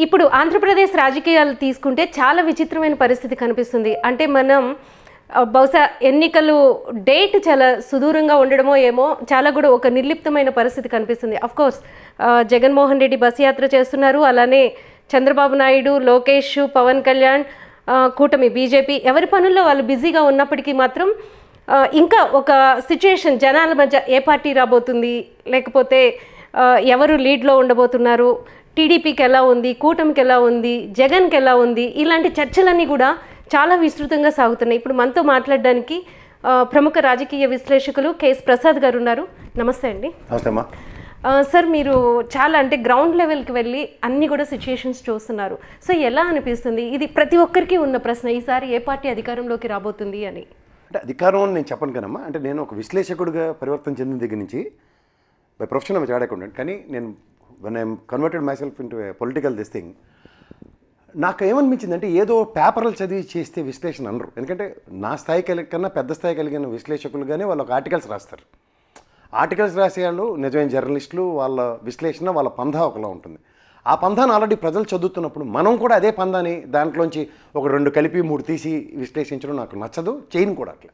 ఇప్పుడు ఆంధ్రప్రదేశ్ రాజకీయాలు తీసుకుంటే చాలా విచిత్రమైన పరిస్థితి కనిపిస్తుంది. అంటే మనం బహుశా ఎన్నికలు డేట్ చాలా సుదూరంగా ఉండడమో ఏమో, చాలా కూడా ఒక నిర్లిప్తమైన పరిస్థితి కనిపిస్తుంది. అఫ్కోర్స్ జగన్మోహన్ రెడ్డి బస్ యాత్ర చేస్తున్నారు, అలానే చంద్రబాబు నాయుడు, లోకేష్, పవన్ కళ్యాణ్, కూటమి బీజేపీ ఎవరి పనుల్లో వాళ్ళు బిజీగా ఉన్నప్పటికీ మాత్రం ఇంకా ఒక సిచ్యుయేషన్ జనాల మధ్య ఏ పార్టీ రాబోతుంది, లేకపోతే ఎవరు లీడ్లో ఉండబోతున్నారు, టీడీపీకి ఎలా ఉంది, కూటమికి ఎలా ఉంది, జగన్కి ఎలా ఉంది, ఇలాంటి చర్చలన్నీ కూడా చాలా విస్తృతంగా సాగుతున్నాయి. ఇప్పుడు మనతో మాట్లాడడానికి ప్రముఖ రాజకీయ విశ్లేషకులు కేఎస్ ప్రసాద్ గారు ఉన్నారు. నమస్తే అండి. నమస్తే అమ్మా. సార్, మీరు చాలా అంటే గ్రౌండ్ లెవెల్కి వెళ్ళి అన్ని కూడా సిచ్యుయేషన్స్ చూస్తున్నారు. సో ఎలా అనిపిస్తుంది? ఇది ప్రతి ఒక్కరికి ఉన్న ప్రశ్న, ఈసారి ఏ పార్టీ అధికారంలోకి రాబోతుంది అని. అంటే అధికారం అని నేను చెప్పను కదమ్మా. అంటే నేను ఒక విశ్లేషకుడిగా పరివర్తన చెందిన దగ్గర నుంచి బై ప్రొఫెషన్ ఆమె చాడకుండా, కానీ నేను when I'm converted myself into a political this thing, నాకు ఏమనిపించిందంటే ఏదో పేపర్లు చదివి చేస్తే విశ్లేషణ అనరు. ఎందుకంటే నా స్థాయి కన్నా పెద్ద స్థాయి కలిగిన విశ్లేషకులుగానే వాళ్ళు ఒక ఆర్టికల్స్ రాస్తారు. ఆర్టికల్స్ రాసే వాళ్ళు నిజమైన జర్నలిస్టులు, వాళ్ళ విశ్లేషణ, వాళ్ళ పంధా ఒకలా ఉంటుంది. ఆ పంధాను ఆల్రెడీ ప్రజలు చదువుతున్నప్పుడు మనం కూడా అదే పందాని దాంట్లోంచి ఒక 2 కలిపి 3 తీసి విశ్లేషించడం నాకు నచ్చదు, చేయను కూడా అట్లా.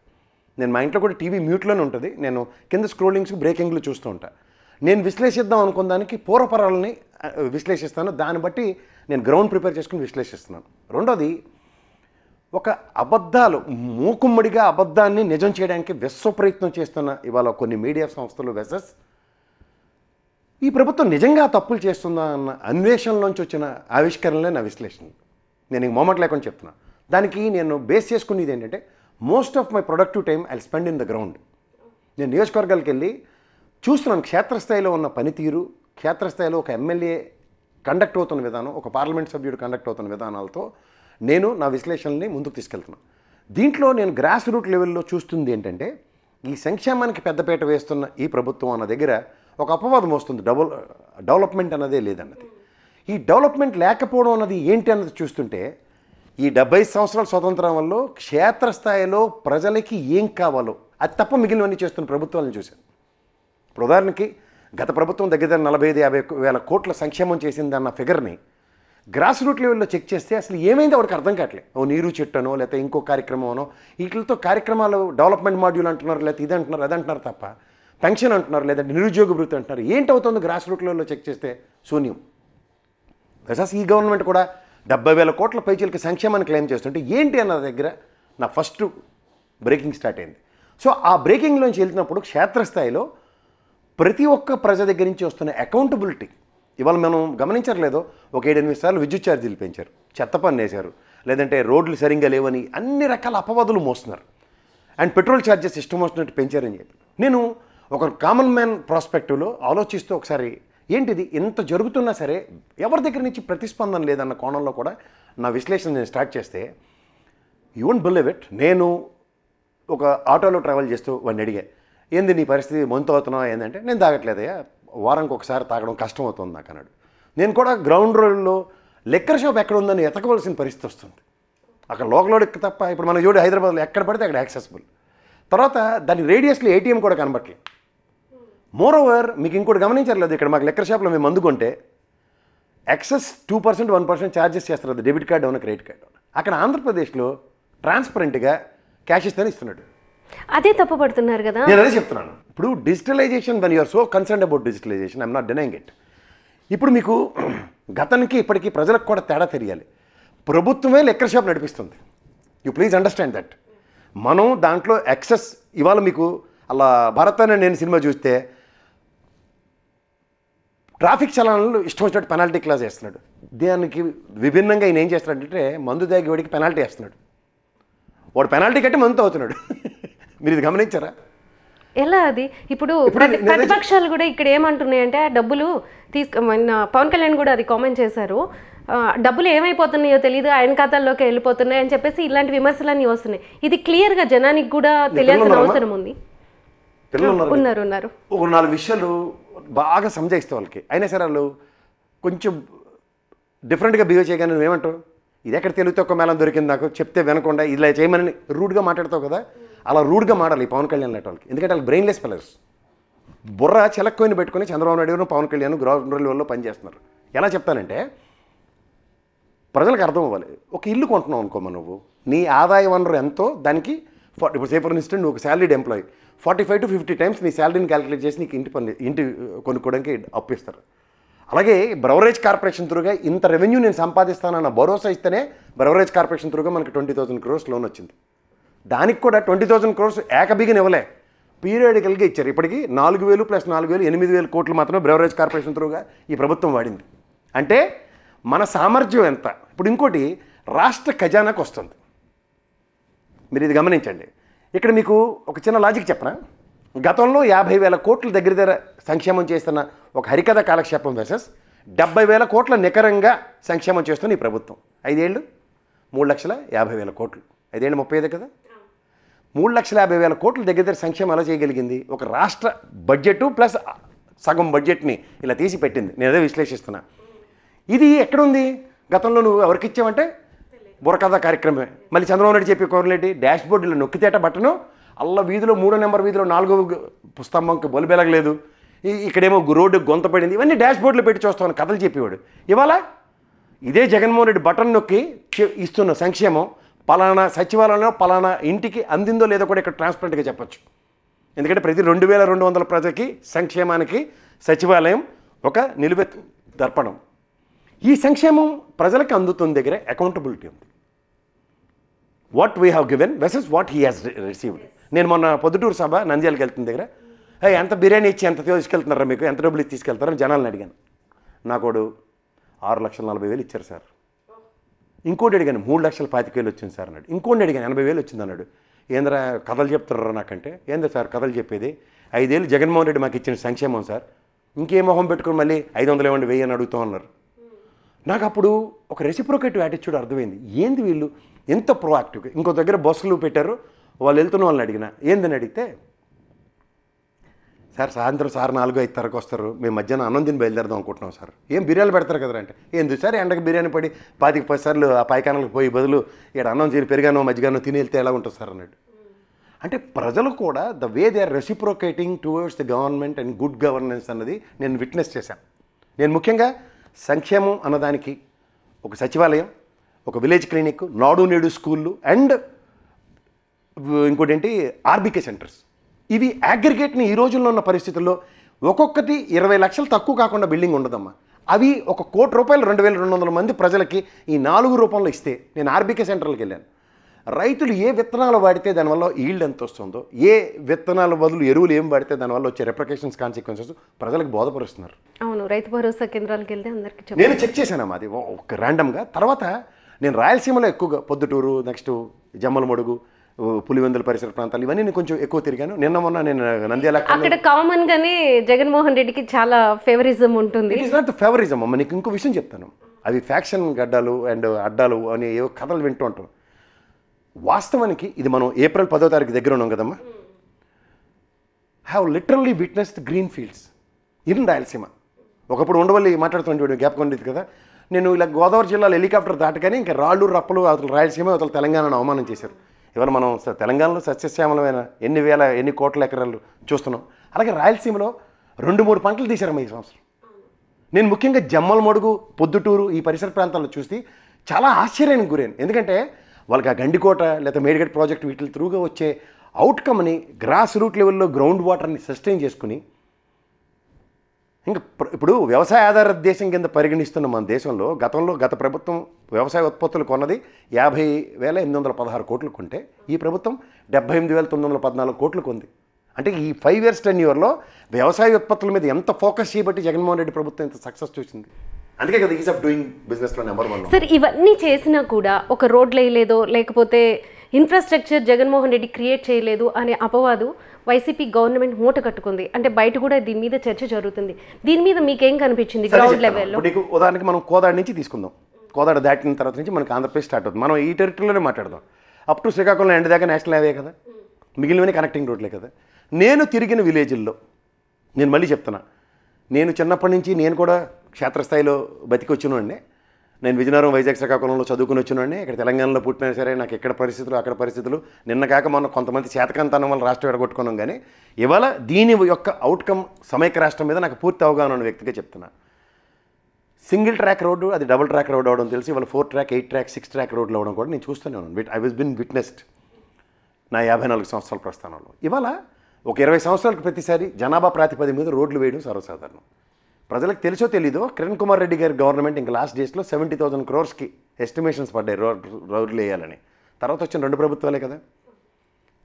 నేను మా ఇంట్లో కూడా టీవీ మ్యూట్లోనే ఉంటుంది, నేను కింద స్క్రోలింగ్స్ బ్రేకింగ్లు చూస్తూ ఉంటాను. నేను విశ్లేషిద్దాం అనుకున్న దానికి పూర్వపరాలని విశ్లేషిస్తాను, దాన్ని బట్టి నేను గ్రౌండ్ ప్రిపేర్ చేసుకుని విశ్లేషిస్తున్నాను. రెండోది, ఒక అబద్ధాలు మూకుమ్మడిగా అబద్ధాన్ని నిజం చేయడానికి విశ్వప్రయత్నం చేస్తున్న ఇవాళ కొన్ని మీడియా సంస్థలు వెసెస్ ఈ ప్రభుత్వం నిజంగా తప్పులు చేస్తుందా అన్న అన్వేషణలోంచి వచ్చిన ఆవిష్కరణలే నా విశ్లేషణ. నేను ఇంక మొమెంట్ లేకుండా చెప్తున్నా. దానికి నేను బేస్ చేసుకునేది ఏంటంటే, most of my productive time I spend in the ground. నేను నియోజకవర్గాలకు వెళ్ళి చూస్తున్నాను క్షేత్రస్థాయిలో ఉన్న పనితీరు, క్షేత్రస్థాయిలో ఒక ఎమ్మెల్యే కండక్ట్ అవుతున్న విధానం, ఒక పార్లమెంట్ సభ్యుడు కండక్ట్ అవుతున్న విధానాలతో నేను నా విశ్లేషణని ముందుకు తీసుకెళ్తున్నాను. దీంట్లో నేను గ్రాస్ రూట్ లెవెల్లో చూస్తుంది ఏంటంటే, ఈ సంక్షేమానికి పెద్దపీట వేస్తున్న ఈ ప్రభుత్వం అన్న దగ్గర ఒక అపవాదం వస్తుంది, డెవలప్మెంట్ అన్నదే లేదన్నది. ఈ డెవలప్మెంట్ లేకపోవడం అన్నది ఏంటి అన్నది చూస్తుంటే, ఈ 75 సంవత్సరాల స్వతంత్రం వల్ల క్షేత్రస్థాయిలో ప్రజలకి ఏం కావాలో అది తప్ప మిగిలినవన్నీ చేస్తున్న ప్రభుత్వాలను చూశాను. ఇప్పుడు ఉదాహరణకి గత ప్రభుత్వం దగ్గర 45-50 వేల కోట్ల సంక్షేమం చేసిందన్న ఫిగర్ని గ్రాస్ రూట్ లెవెల్లో చెక్ చేస్తే అసలు ఏమైందో వాడికి అర్థం కావట్లేదు. ఓ నీరు చెట్టనో లేకపోతే ఇంకో కార్యక్రమమనో, వీటితో కార్యక్రమాలు డెవలప్మెంట్ మాడ్యూల్ అంటున్నారు, లేకపోతే ఇది అంటున్నారు, అది అంటున్నారు తప్ప పెన్షన్ అంటున్నారు, లేదంటే నిరుద్యోగ భృతి అంటున్నారు. ఏంటవుతుందో గ్రాస్ రూట్ లెవెల్లో చెక్ చేస్తే శూన్యం. బికాస్ ఈ గవర్నమెంట్ కూడా 70,000 కోట్ల పైచీలకి సంక్షేమాన్ని క్లెయిమ్ చేస్తుంటే ఏంటి అన్న దగ్గర నా ఫస్ట్ బ్రేకింగ్ స్టార్ట్ అయింది. సో ఆ బ్రేకింగ్లోంచి వెళ్తున్నప్పుడు క్షేత్రస్థాయిలో ప్రతి ఒక్క ప్రజల దగ్గర నుంచి వస్తున్న అకౌంటబిలిటీ, ఇవాళ మనం గమనించట్లేదో, ఒక 7-8 సార్లు విద్యుత్ ఛార్జీలు పెంచారు, చెత్త పన్ను వేశారు, లేదంటే రోడ్లు సరిగ్గా లేవని అన్ని రకాల అపవాదులు మోస్తున్నారు, అండ్ పెట్రోల్ ఛార్జెస్ ఇష్టం వచ్చినట్టు పెంచారని చెప్పి. నేను ఒక కామన్ మ్యాన్ ప్రాస్పెక్టివ్లో ఆలోచిస్తూ ఒకసారి ఏంటిది ఇంత జరుగుతున్నా సరే ఎవరి దగ్గర నుంచి ప్రతిస్పందన లేదన్న కోణంలో కూడా నా విశ్లేషణ నేను స్టార్ట్ చేస్తే, యూ వోంట్ బిలీవ్ ఇట్, నేను ఒక ఆటోలో ట్రావెల్ చేస్తూ వాడిని అడిగా, ఏంది నీ పరిస్థితి, మంతు అవుతున్నావా ఏంటంటే, నేను తాగట్లేదయ్యా, వారానికి ఒకసారి తాగడం కష్టం అవుతుంది నాకు అన్నాడు. నేను కూడా గ్రౌండ్ రోడ్లో లెక్కర్ షాప్ ఎక్కడ ఉందని ఎతకవలసిన పరిస్థితి వస్తుంది. అక్కడ లోకల్ ఎక్క తప్ప ఇప్పుడు మనం చూడు హైదరాబాద్లో ఎక్కడ పడితే అక్కడ యాక్సెసిబుల్. తర్వాత దాని రేడియస్లో ఏటీఎం కూడా కనబట్టలేదు. మోర్ ఓవర్ మీకు ఇంకోటి గమనించలేదు, ఇక్కడ మాకు లెక్కర్ షాప్లో మేము మందు కొంటే ఎక్సెస్ 2%, 1% ఛార్జెస్ చేస్తారు, అది డెబిట్ కార్డు అవునా క్రెడిట్ కార్డు అవునా. అక్కడ ఆంధ్రప్రదేశ్లో ట్రాన్స్పరెంట్గా క్యాష్ ఇస్తేనే ఇస్తున్నాడు. అదే తప్పు పడుతున్నారు కదా. నేను అదే చెప్తున్నాను. ఇప్పుడు digitalisation, when you're so concerned about digitalisation, I'm not denying it. ఇప్పుడు మీకు గతానికి ఇప్పటికీ ప్రజలకు కూడా తేడా తెలియాలి. ప్రభుత్వమే లెక్కర్ షాప్ నడిపిస్తుంది. You please understand that. మనం దాంట్లో ఎక్సెస్, ఇవాళ మీకు అలా భారత్ అనే నేను సినిమా చూస్తే ట్రాఫిక్ చలానాలు ఇష్టం వచ్చినట్టు పెనాల్టీ క్లాస్ వేస్తున్నాడు. దానికి విభిన్నంగా ఈయన ఏం చేస్తున్నాడంటే మందు దాగి వాడికి పెనాల్టీ వేస్తున్నాడు. వాడు పెనాల్టీ కట్టి మందుతో అవుతున్నాడు. మీరు ఇది గమనించారా? ఎలా అది? ఇప్పుడు ప్రతిపక్షాలు కూడా ఇక్కడ ఏమంటున్నాయంటే, ఆ డబ్బులు పవన్ కళ్యాణ్ కూడా అది కామెంట్ చేశారు, డబ్బులు ఏమైపోతున్నాయో తెలియదు, ఆయన ఖాతాల్లోకి వెళ్ళిపోతున్నాయి అని చెప్పేసి ఇలాంటి విమర్శలన్నీ వస్తున్నాయి. ఇది క్లియర్గా జనానికి కూడా తెలియాల్సిన అవసరం ఉంది. ఉన్నారు ఒక 4 విషయాలు బాగా సంజయిస్తే వాళ్ళకి, అయినా సరే వాళ్ళు కొంచెం డిఫరెంట్గా బిహేవ్ చేయగానే నువ్వేమంటావు, ఇది ఎక్కడ తెలివితే ఒక మేళం దొరికింది నాకు, చెప్తే వినకుండా ఇలా చేయమని రూడ్గా మాట్లాడతావు కదా. అలా రూడ్గా మాడాలి పవన్ కళ్యాణ్ లాంటి వాళ్ళకి. ఎందుకంటే వాళ్ళు బ్రెయిన్లెస్ పిల్లర్స్, బుర్ర చిలక్కోయిని పెట్టుకుని చంద్రబాబు నాయుడు పవన్ కళ్యాణ్ గ్రౌండ్ లెవెల్లో పనిచేస్తున్నారు. ఎలా చెప్తానంటే, ప్రజలకు అర్థం అవ్వాలి. ఒక ఇల్లు కొంటున్నావు అనుకోమా, నువ్వు నీ ఆదాయ వనరు ఎంతో దానికి ఇప్పుడు సే ఫర్ ఇన్స్టెంట్ నువ్వు ఒక శాలరీడ్ ఎంప్లాయీ 45 to 50 times నీ శాలరీని క్యాలిక్యులేట్ చేసి నీకు ఇంటి కొనుక్కోవడానికి అప్పిస్తారు. అలాగే బ్రవరేజ్ కార్పొరేషన్ త్రూగా ఇంత రెవెన్యూ నేను సంపాదిస్తానన్న భరోసా ఇస్తేనే బ్రవరేజ్ కార్పొరేషన్ త్రూగా మనకి 20,000 crores లోన్ వచ్చింది. దానికి కూడా 20,000 crores ఏకబిగిన ఇవ్వలే, పీరియాడికల్గా ఇచ్చారు. ఇప్పటికీ 4,000 + 4,000 8,000 కోట్లు మాత్రమే బ్రవరేజ్ కార్పొరేషన్ త్రూగా ఈ ప్రభుత్వం వాడింది. అంటే మన సామర్థ్యం ఎంత. ఇప్పుడు ఇంకోటి రాష్ట్ర ఖజానాకు వస్తుంది, మీరు ఇది గమనించండి. ఇక్కడ మీకు ఒక చిన్న లాజిక్ చెప్పనా. గతంలో 50,000 కోట్ల దగ్గర సంక్షేమం చేస్తున్న ఒక హరికథ కాలక్షేపం వర్సెస్ 70,000 కోట్ల నికరంగా సంక్షేమం చేస్తున్న ఈ ప్రభుత్వం. 5 ఏళ్ళు 3,50,000 కోట్లు, 5 ఏళ్ళు 35 కదా. 3,50,000 కోట్ల దగ్గర సంక్షేమం ఎలా చేయగలిగింది? ఒక రాష్ట్ర బడ్జెట్ ప్లస్ సగం బడ్జెట్ని ఇలా తీసి పెట్టింది. నేను అదే విశ్లేషిస్తున్నా. ఇది ఎక్కడుంది? గతంలో నువ్వు ఎవరికి ఇచ్చావంటే బుర్రకథ కార్యక్రమమే. మళ్ళీ చంద్రబాబు నాయుడు చెప్పే కోరలేటి డాష్ బోర్డులో నొక్కితేట బట్టను అల్ల వీధిలో 3వ నెంబర్ వీధిలో 4వ స్తంభంకి బొలిబెలగలేదు, ఇక్కడేమో రోడ్డు గొంత పడింది, ఇవన్నీ డాష్ బోర్డులో పెట్టి చూస్తామని కథలు చెప్పేవాడు. ఇవాళ ఇదే జగన్మోహన్ రెడ్డి బటన్ నొక్కి ఇస్తున్న సంక్షేమం పలానా సచివాలయంలో పలానా ఇంటికి అందిందో లేదో కూడా ఇక్కడ ట్రాన్స్పరెంట్గా చెప్పచ్చు. ఎందుకంటే ప్రతి 2,200 ప్రజలకి సంక్షేమానికి సచివాలయం ఒక నిలువెత్తు దర్పణం. ఈ సంక్షేమం ప్రజలకు అందుతున్న దగ్గర అకౌంటబిలిటీ ఉంది. What we have given వెసెస్ what he has received. నేను మొన్న పొద్దుటూరు సభ నంద్యాలకు వెళ్తున్న దగ్గర ఎంత బిర్యానీ ఇచ్చి ఎంత తీసుకెళ్తున్నారా, మీకు ఎంత డబ్బులు ఇచ్చి తీసుకెళ్తారని జనాలను అడిగాను. నాకోడు 6,40,000 ఇచ్చారు సార్. ఇంకోటి అడిగాను 3,25,000 వచ్చింది సార్ అన్నాడు. ఇంకోటి అడిగాను 80,000 వచ్చింది అన్నాడు. ఏంద్రా కథలు చెప్తున్నారా నాకంటే? ఏందా సార్ కథలు చెప్పేది? 5 ఏళ్ళు జగన్మోహన్ రెడ్డి మాకు ఇచ్చిన సంక్షేమం సార్, ఇంకే మొహం పెట్టుకుని మళ్ళీ 500 ఇవ్వండి 1000 అని అడుగుతూ ఉన్నారు. నాకు అప్పుడు ఒక రెసిప్రోకేటివ్ యాటిట్యూడ్ అర్థమైంది. ఏంది వీళ్ళు ఎంత ప్రోయాక్టివ్గా. ఇంకో దగ్గర బస్సులు పెట్టారు, వాళ్ళు వెళ్తున్న వాళ్ళని అడిగిన ఏందని అడిగితే, సార్ సాయంత్రం సార్ 4-5 వస్తారు, మేము మధ్యాహ్నం అన్నం తిని బయలుదేరదాం అనుకుంటున్నాం సార్. ఏం బిర్యానీ పెడతారు కదా అంటే, ఎందుకు సార్ ఎండకి బిర్యానీ పడి 25-10 సార్లు ఆ పైకానాలకు పోయి బదులు ఇక్కడ అన్నం తిని పెరిగానో మజ్జిగానో తిని వెళ్తే ఎలా ఉంటుంది సార్ అన్నాడు. అంటే ప్రజలు కూడా the way they are reciprocating towards the government and good governance అన్నది నేను విట్నెస్ చేశాను. నేను ముఖ్యంగా సంక్షేమం అన్నదానికి ఒక సచివాలయం, ఒక విలేజ్ క్లినిక్, నాడు నేడు స్కూళ్ళు అండ్ ఇంకోటి ఏంటి ఆర్బీకే సెంటర్స్, ఇవి అగ్రిగేట్ని ఈ రోజుల్లో ఉన్న పరిస్థితుల్లో ఒక్కొక్కటి 20 లక్షలు తక్కువ కాకుండా బిల్డింగ్ ఉండదమ్మా. అవి ₹1 కోటి 2,200 మంది ప్రజలకి ఈ 4 రూపంలో ఇస్తే, నేను ఆర్బీకే సెంటర్లకు వెళ్ళాను. రైతులు ఏ విత్తనాలు వాడితే దానివల్ల ఈల్డ్ ఎంత వస్తుందో, ఏ విత్తనాల బదులు ఎరువులు ఏం వాడితే దానివల్ల వచ్చే రిప్రికేషన్స్ కాన్సిక్వెన్సెస్ ప్రజలకు బోధపరుస్తున్నారు. అవును, రైతు భరోసా కేంద్రాలకు వెళ్తే అందరికీ నేను చెక్ చేశానమ్మా అది ఒక ర్యాండమ్గా. తర్వాత నేను రాయలసీమలో ఎక్కువగా పొద్దుటూరు, నెక్స్ట్ జమ్మలమడుగు, పులివెందుల పరిసర ప్రాంతాలు ఇవన్నీ నేను కొంచెం ఎక్కువ తిరిగాను. మొన్న నేను నంద్యాల. అక్కడ కామన్ గానే జగన్మోహన్ రెడ్డికి చాలా ఫేవరిజం ఉంటుంది. ఇట్ ఈస్ నాట్ ఫేవరిజం అమ్మ. నీకు ఇంకో విషయం చెప్తాను. అవి ఫ్యాక్షన్ గడ్డాలు అండ్ అడ్డాలు అని ఏవో కథలు వింటూ ఉంటాం. వాస్తవానికి ఇది మనం ఏప్రిల్ 10వ తారీఖు దగ్గర ఉన్నాం కదమ్మా. Have literally witnessed green fields in Rayalaseema. ఒకప్పుడు ఉండవల్లి మాట్లాడుతుంటే జ్ఞాపకం ఉండేది కదా. నేను ఇలా గోదావరి జిల్లాలో హెలికాప్టర్ దాటగానే ఇంకా రాళ్ళు రప్పలు అవతల రాయలసీమ అవతల తెలంగాణను అవమానం చేశారు. ఇవాళ మనం తెలంగాణలో సస్యశ్యామలమైన ఎన్ని కోట్ల ఎకరాలు చూస్తున్నాం. అలాగే రాయలసీమలో 2-3 పంటలు తీశారమ్మా ఈ సంవత్సరం. నేను ముఖ్యంగా జమ్మలమడుగు, పొద్దుటూరు ఈ పరిసర ప్రాంతాల్లో చూసి చాలా ఆశ్చర్యానికి గురాను. ఎందుకంటే వాళ్ళకి ఆ గండికోట లేదా మేడిగడ్ ప్రాజెక్ట్ వీటి త్రూగా వచ్చే అవుట్కమ్ని గ్రాస్ రూట్ లెవెల్లో గ్రౌండ్ వాటర్ని సస్టైన్ చేసుకుని ఇంకా ఇప్పుడు వ్యవసాయ ఆధారిత దేశం కింద పరిగణిస్తున్న మన దేశంలో గత ప్రభుత్వం వ్యవసాయ ఉత్పత్తులు కొన్నది 50,816 కోట్లు కొంటే ఈ ప్రభుత్వం 78,914 కోట్లు కొంది. అంటే ఈ 5 years టెన్యూర్లో వ్యవసాయ ఉత్పత్తుల మీద ఎంత ఫోకస్ చేయబట్టి జగన్మోహన్ రెడ్డి ప్రభుత్వం ఎంత సక్సెస్ చూసింది. అందుకే కదా ఈజ్ ఆఫ్ డూయింగ్ బిజినెస్లో నెంబర్ 1. సార్, ఇవన్నీ చేసినా కూడా ఒక రోడ్లు వేయలేదో లేకపోతే ఇన్ఫ్రాస్ట్రక్చర్ జగన్మోహన్ రెడ్డి క్రియేట్ చేయలేదు అనే అపవాదు వైసీపీ గవర్నమెంట్ మూట కట్టుకుంది. అంటే బయట కూడా దీని మీద చర్చ జరుగుతుంది. దీని మీద మీకేం కనిపించింది గ్రౌండ్ లెవెల్లో? ఉదాహరణకి మనం కోదాడ నుంచి తీసుకుందాం. కోదాడ దాటిన తర్వాత నుంచి మనకి ఆంధ్రప్రదేశ్ స్టార్ట్ అవుతుంది. మనం ఈ టెరిటరీలోనే మాట్లాడదాం. అప్ టు శ్రీకాకుళం ఎండ్ దాకా నేషనల్ హైవే కదా, మిగిలినవన్నీ కనెక్టింగ్ రోడ్లే కదా. నేను తిరిగిన విలేజ్ల్లో నేను మళ్ళీ చెప్తున్నా, నేను చిన్నప్పటి నుంచి నేను కూడా క్షేత్రస్థాయిలో బతికి వచ్చినోడిని. నేను విజయనగరం, వైజాగ్, శ్రీకాకుళంలో చదువుకుని వచ్చినోడిని. ఇక్కడ తెలంగాణలో పుట్టినా సరే నాకు ఎక్కడ పరిస్థితులు అక్కడ పరిస్థితులు. నిన్న కాక మొన్న కొంతమంది చేతకంతనం వల్ల రాష్ట్రం ఎడగొట్టుకున్నాం. కానీ ఇవాళ దీని యొక్క అవుట్కమ్ సమైక్య రాష్ట్రం మీద నాకు పూర్తి అవగాహన ఉన్న వ్యక్తిగా చెప్తున్నా. సింగిల్ ట్రాక్ రోడ్డు అది డబుల్ ట్రాక్ రోడ్ అవడం తెలిసి వాళ్ళు 4 ట్రాక్ 8 ట్రాక్ 6 ట్రాక్ రోడ్లు అవడం కూడా నేను చూస్తూనే ఉన్నాను. ఐ వాజ్ బిన్ విట్నెస్డ్ నా 54 సంవత్సరాల ప్రస్థానంలో. ఇవాళ ఒక 20 సంవత్సరాలకు ప్రతిసారి జనాభా ప్రాతిపదిక మీద రోడ్లు వేయడం సర్వసాధారణం. ప్రజలకు తెలుసో తెలీదో కిరణ్ కుమార్ రెడ్డి గారి గవర్నమెంట్ ఇంకా లాస్ట్ డేస్లో 70,000 crores ఎస్టిమేషన్స్ పడ్డాయి రోడ్లు వేయాలని. తర్వాత వచ్చిన 2 ప్రభుత్వాలే కదా.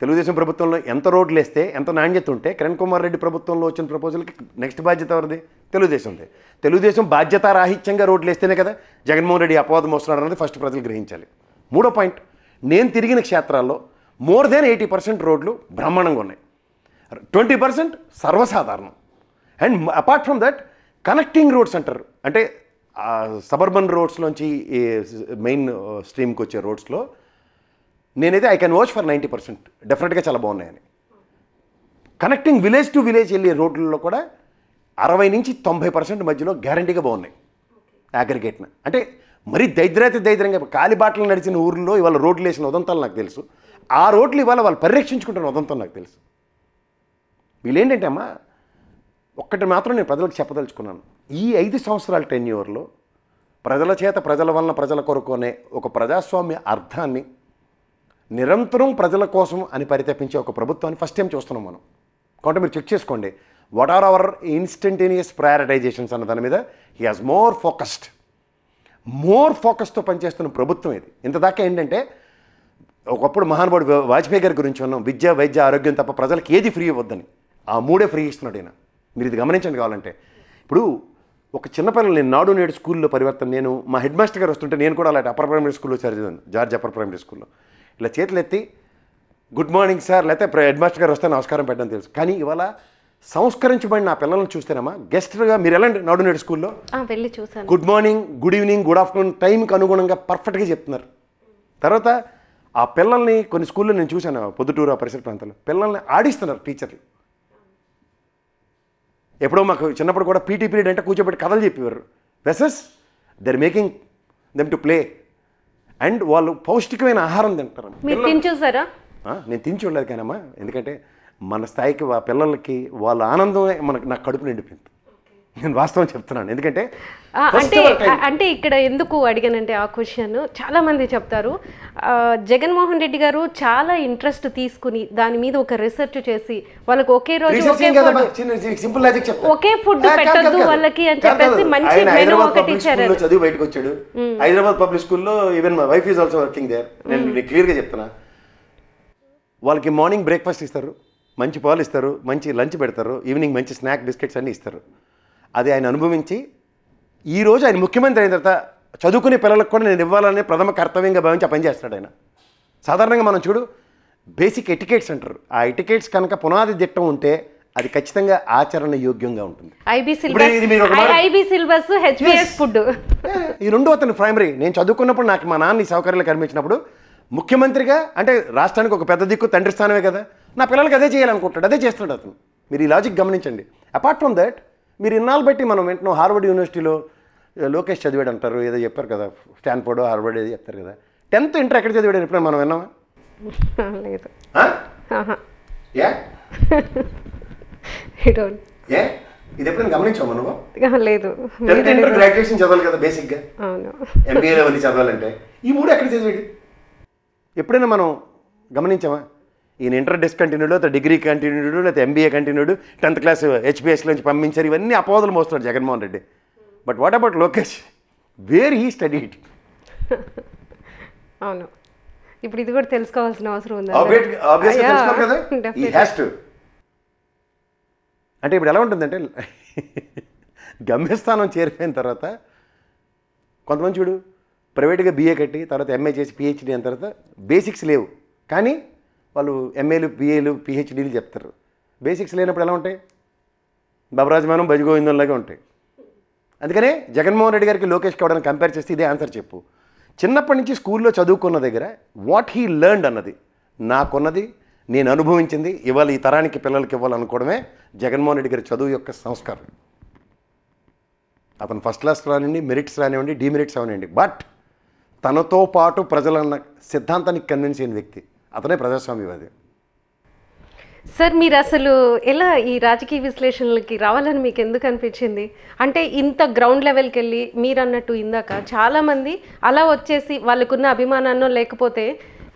తెలుగుదేశం ప్రభుత్వంలో ఎంత రోడ్లు వేస్తే ఎంత నాణ్యత ఉంటే కిరణ్ కుమార్ రెడ్డి ప్రభుత్వంలో వచ్చిన ప్రపోజల్కి నెక్స్ట్ బాధ్యత ఎవరిది? తెలుగుదేశంది. తెలుగుదేశం బాధ్యతారాహిత్యంగా రోడ్లు వేస్తేనే కదా జగన్మోహన్ రెడ్డి అపవాదం వస్తున్నాడు అన్నది ఫస్ట్ ప్రజలు గ్రహించాలి. 3వ పాయింట్, నేను తిరిగిన క్షేత్రాల్లో మోర్ దెన్ 80% రోడ్లు బ్రహ్మాండంగా ఉన్నాయి, 20% సర్వసాధారణం. And apart from that connecting roads అంటారు, అంటే సబర్బన్ రోడ్స్లోంచి మెయిన్ స్ట్రీమ్కి వచ్చే రోడ్స్లో నేనైతే ఐ కెన్ వాచ్ ఫర్ 90% డెఫినెట్గా చాలా బాగున్నాయని. కనెక్టింగ్ విలేజ్ టు విలేజ్ వెళ్ళే రోడ్లలో కూడా 60 నుంచి 90% మధ్యలో గ్యారంటీగా బాగున్నాయి అగ్రిగేట్న. అంటే మరీ దైద్రంగా కాలిబాటలు నడిచిన ఊర్లో ఇవాళ రోడ్లు వేసిన ఉదంతాలు నాకు తెలుసు. ఆ రోడ్లు ఇవాళ వాళ్ళు పరిరక్షించుకుంటున్న ఉదంతం నాకు తెలుసు. వీళ్ళేంటంటే అమ్మా, ఒక్కటి మాత్రం నేను ప్రజలకు చెప్పదలుచుకున్నాను. ఈ 5 సంవత్సరాల టెన్యూర్లో ప్రజల చేత ప్రజల వలన ప్రజల కొరకు అనే ఒక ప్రజాస్వామ్య అర్థాన్ని నిరంతరం ప్రజల కోసం అని పరితపించే ఒక ప్రభుత్వాన్ని ఫస్ట్ టైం చూస్తున్నాం మనం. కాబట్టి మీరు చెక్ చేసుకోండి, what are our instantaneous prioritisations అన్న దాని మీద హీ హాజ్ మోర్ ఫోకస్తో పనిచేస్తున్న ప్రభుత్వం ఇది. ఇంతదాకా ఏంటంటే ఒకప్పుడు మహానుభావుడు వాజ్పేయి గారి గురించి ఉన్నాం, విద్య వైద్య ఆరోగ్యం తప్ప ప్రజలకు ఏది ఫ్రీ ఇవ్వద్దని. ఆ 3 ఫ్రీ ఇస్తున్నాడు ఆయన. మీరు ఇది గమనించండి కావాలంటే. ఇప్పుడు ఒక చిన్నపిల్లలు, నేను నాడు నేడు స్కూల్లో పరివర్తన, నేను మా హెడ్ మాస్టర్ గారు వస్తుంటే నేను కూడా అలాంటి అప్పర్ ప్రైమరీ స్కూల్లో చదివాను, జార్జ్ అప్పర్ ప్రైమరీ స్కూల్లో. ఇలా చేతులు ఎత్తి గుడ్ మార్నింగ్ సార్ లేకపోతే హెడ్ మాస్టర్ గారు వస్తే నమస్కారం పెట్టడం తెలుసు. కానీ ఇవాళ సంస్కరించబడిన నా పిల్లల్ని చూస్తేనమ్మా, గెస్ట్గా మీరు వెళ్ళండి నాడు నేడు స్కూల్లో, వెళ్ళి చూసాను, good morning, good evening, good afternoon టైంకి అనుగుణంగా పర్ఫెక్ట్గా చెప్తున్నారు. తర్వాత ఆ పిల్లల్ని కొన్ని స్కూల్లో నేను చూశాను, పొద్దుటూరు ఆ పరిసర ప్రాంతాల్లో పిల్లల్ని ఆడిస్తున్నారు టీచర్లు. ఎప్పుడో మాకు చిన్నప్పుడు కూడా పీటీ పీరియడ్ అంటే కూర్చోబెట్టి కథలు చెప్పేవారు. Versus their making them to play. And వాళ్ళు పౌష్టికమైన ఆహారం తింటారు. నేను తిని చూడలేదు కానమ్మా, ఎందుకంటే మన స్థాయికి పిల్లలకి వాళ్ళ ఆనందమే నాకు కడుపు నిండిపోయింది. నేను వాస్తవం చెప్తున్నాను. ఎందుకంటే అంటే ఇక్కడ ఎందుకు అడిగానంటే ఆ క్వశ్చన్ చాలా మంది చెప్తారు, జగన్మోహన్ రెడ్డి గారు చాలా ఇంట్రెస్ట్ తీసుకుని దాని మీద ఒక రీసెర్చ్ చేసి వాళ్ళకి ఒకే రోజు ఒకే ఫుడ్ పెట్టద్దు వాళ్ళకి అని చెప్పేసి మంచి మెనూ ఒకటి ఇచ్చారు. చదివి బయటకు వచ్చాడు, హైదరాబాద్ పబ్లిక్ స్కూల్లో. Even my wife is also working there. నేను క్లియర్గా చెప్తున్నా, వాళ్ళకి మార్నింగ్ బ్రేక్ఫాస్ట్ ఇస్తారు, మంచి పాలు ఇస్తారు, మంచి లంచ్ పెడతారు, ఈవినింగ్ మంచి స్నాక్ బిస్కెట్స్ అన్నీ ఇస్తారు. అది ఆయన అనుభవించి ఈరోజు ఆయన ముఖ్యమంత్రి అయిన తర్వాత చదువుకునే పిల్లలకు కూడా నేను ఇవ్వాలనే ప్రథమ కర్తవ్యంగా భావించి ఆ పని చేస్తాడు ఆయన. సాధారణంగా మనం చూడు బేసిక్ ఎటికేట్స్ అంటారు, ఆ ఎటికేట్స్ కనుక పునాది దిట్టం ఉంటే అది ఖచ్చితంగా ఆచరణ యోగ్యంగా ఉంటుంది. ఈ 2 అతను ప్రైమరీ. నేను చదువుకున్నప్పుడు నాకు మా నాన్న ఈ సౌకర్యాలు కనిపించినప్పుడు ముఖ్యమంత్రిగా అంటే రాష్ట్రానికి ఒక పెద్ద దిక్కు తండ్రి స్థానమే కదా, నా పిల్లలకి అదే చేయాలనుకుంటాడు, అదే చేస్తున్నాడు అతను. మీరు ఈ లాజిక్ గమనించండి. అపార్ట్ ఫ్రమ్ దట్ మీరు ఇన్నాళ్ళు బట్టి మనం వింటున్నాం హార్వర్డ్ యూనివర్సిటీలో లోకేష్ చదివాడు అంటారు, ఏదో చెప్పారు కదా, స్టాన్ఫోర్డ్ హార్వర్డ్ ఏదో చెప్తారు కదా. 10th ఇంటర్ ఎక్కడ చదివాడు ఎప్పుడైనా మనం విన్నామా? లేదు. ఇది ఎప్పుడైనా గమనించాము నువ్వు? లేదు. 10th ఇంటర్ గ్రాడ్యుయేషన్ చదవాలి కదా బేసిక్గా, ఎంబీఏ లెవెల్ చదవాలంటే. ఈ 3 ఎక్కడ చదివాడు ఎప్పుడైనా మనం గమనించామా? ఈయన ఇంటర్ డిస్కంటిన్యూడ్, లేకపోతే డిగ్రీ కంటిన్యూడ్, లేకపోతే ఎంబీఏ కంటిన్యూడ్, 10th క్లాస్ హెచ్పిఎస్లోంచి పంపించారు. ఇవన్నీ అపోదలు మోస్తున్నాడు Jaganmohan Reddy. But what about Lokesh? Where he studied? అవును, ఇప్పుడు ఇది కూడా తెలుసుకోవాల్సిన అవసరం ఉంది కదా. He has to. అంటే ఇప్పుడు ఎలా ఉంటుందంటే గమ్యస్థానం చేరిపోయిన తర్వాత కొంతమంది చూడు ప్రైవేట్గా బీఏ కట్టి తర్వాత ఎంఏ చేసి పిహెచ్డీ అయిన తర్వాత బేసిక్స్ లేవు, కానీ వాళ్ళు ఎంఏలు బిఏలు పిహెచ్డీలు చెప్తారు. బేసిక్స్ లేనప్పుడు ఎలా ఉంటాయి? బబరాజమానం భజగోవిందంలాగా ఉంటాయి. అందుకనే జగన్మోహన్ రెడ్డి గారికి లోకేష్కి ఎవరైనా కంపేర్ చేస్తే ఇదే ఆన్సర్ చెప్పు. చిన్నప్పటి నుంచి స్కూల్లో చదువుకున్న దగ్గర వాట్ హీ లెర్న్డ్ అన్నది, నాకున్నది, నేను అనుభవించింది ఇవాళ ఈ తరానికి పిల్లలకి ఇవ్వాలనుకోవడమే జగన్మోహన్ రెడ్డి గారి చదువు యొక్క సంస్కారం. అతను ఫస్ట్ క్లాస్ రానివ్వండి, మెరిట్స్ రానివ్వండి, డిమెరిట్స్ అవనివ్వండి, బట్ తనతో పాటు ప్రజలన్న సిద్ధాంతానికి కన్విన్స్ అయిన వ్యక్తి అతనే ప్రజాస్వామ్యవాది. సార్ మీరు అసలు ఎలా ఈ రాజకీయ విశ్లేషణలకి రావాలని మీకు ఎందుకు అనిపించింది? అంటే ఇంత గ్రౌండ్ లెవెల్కి వెళ్ళి మీరు అన్నట్టు ఇందాక చాలామంది అలా వచ్చేసి వాళ్ళకున్న అభిమానాన్నో లేకపోతే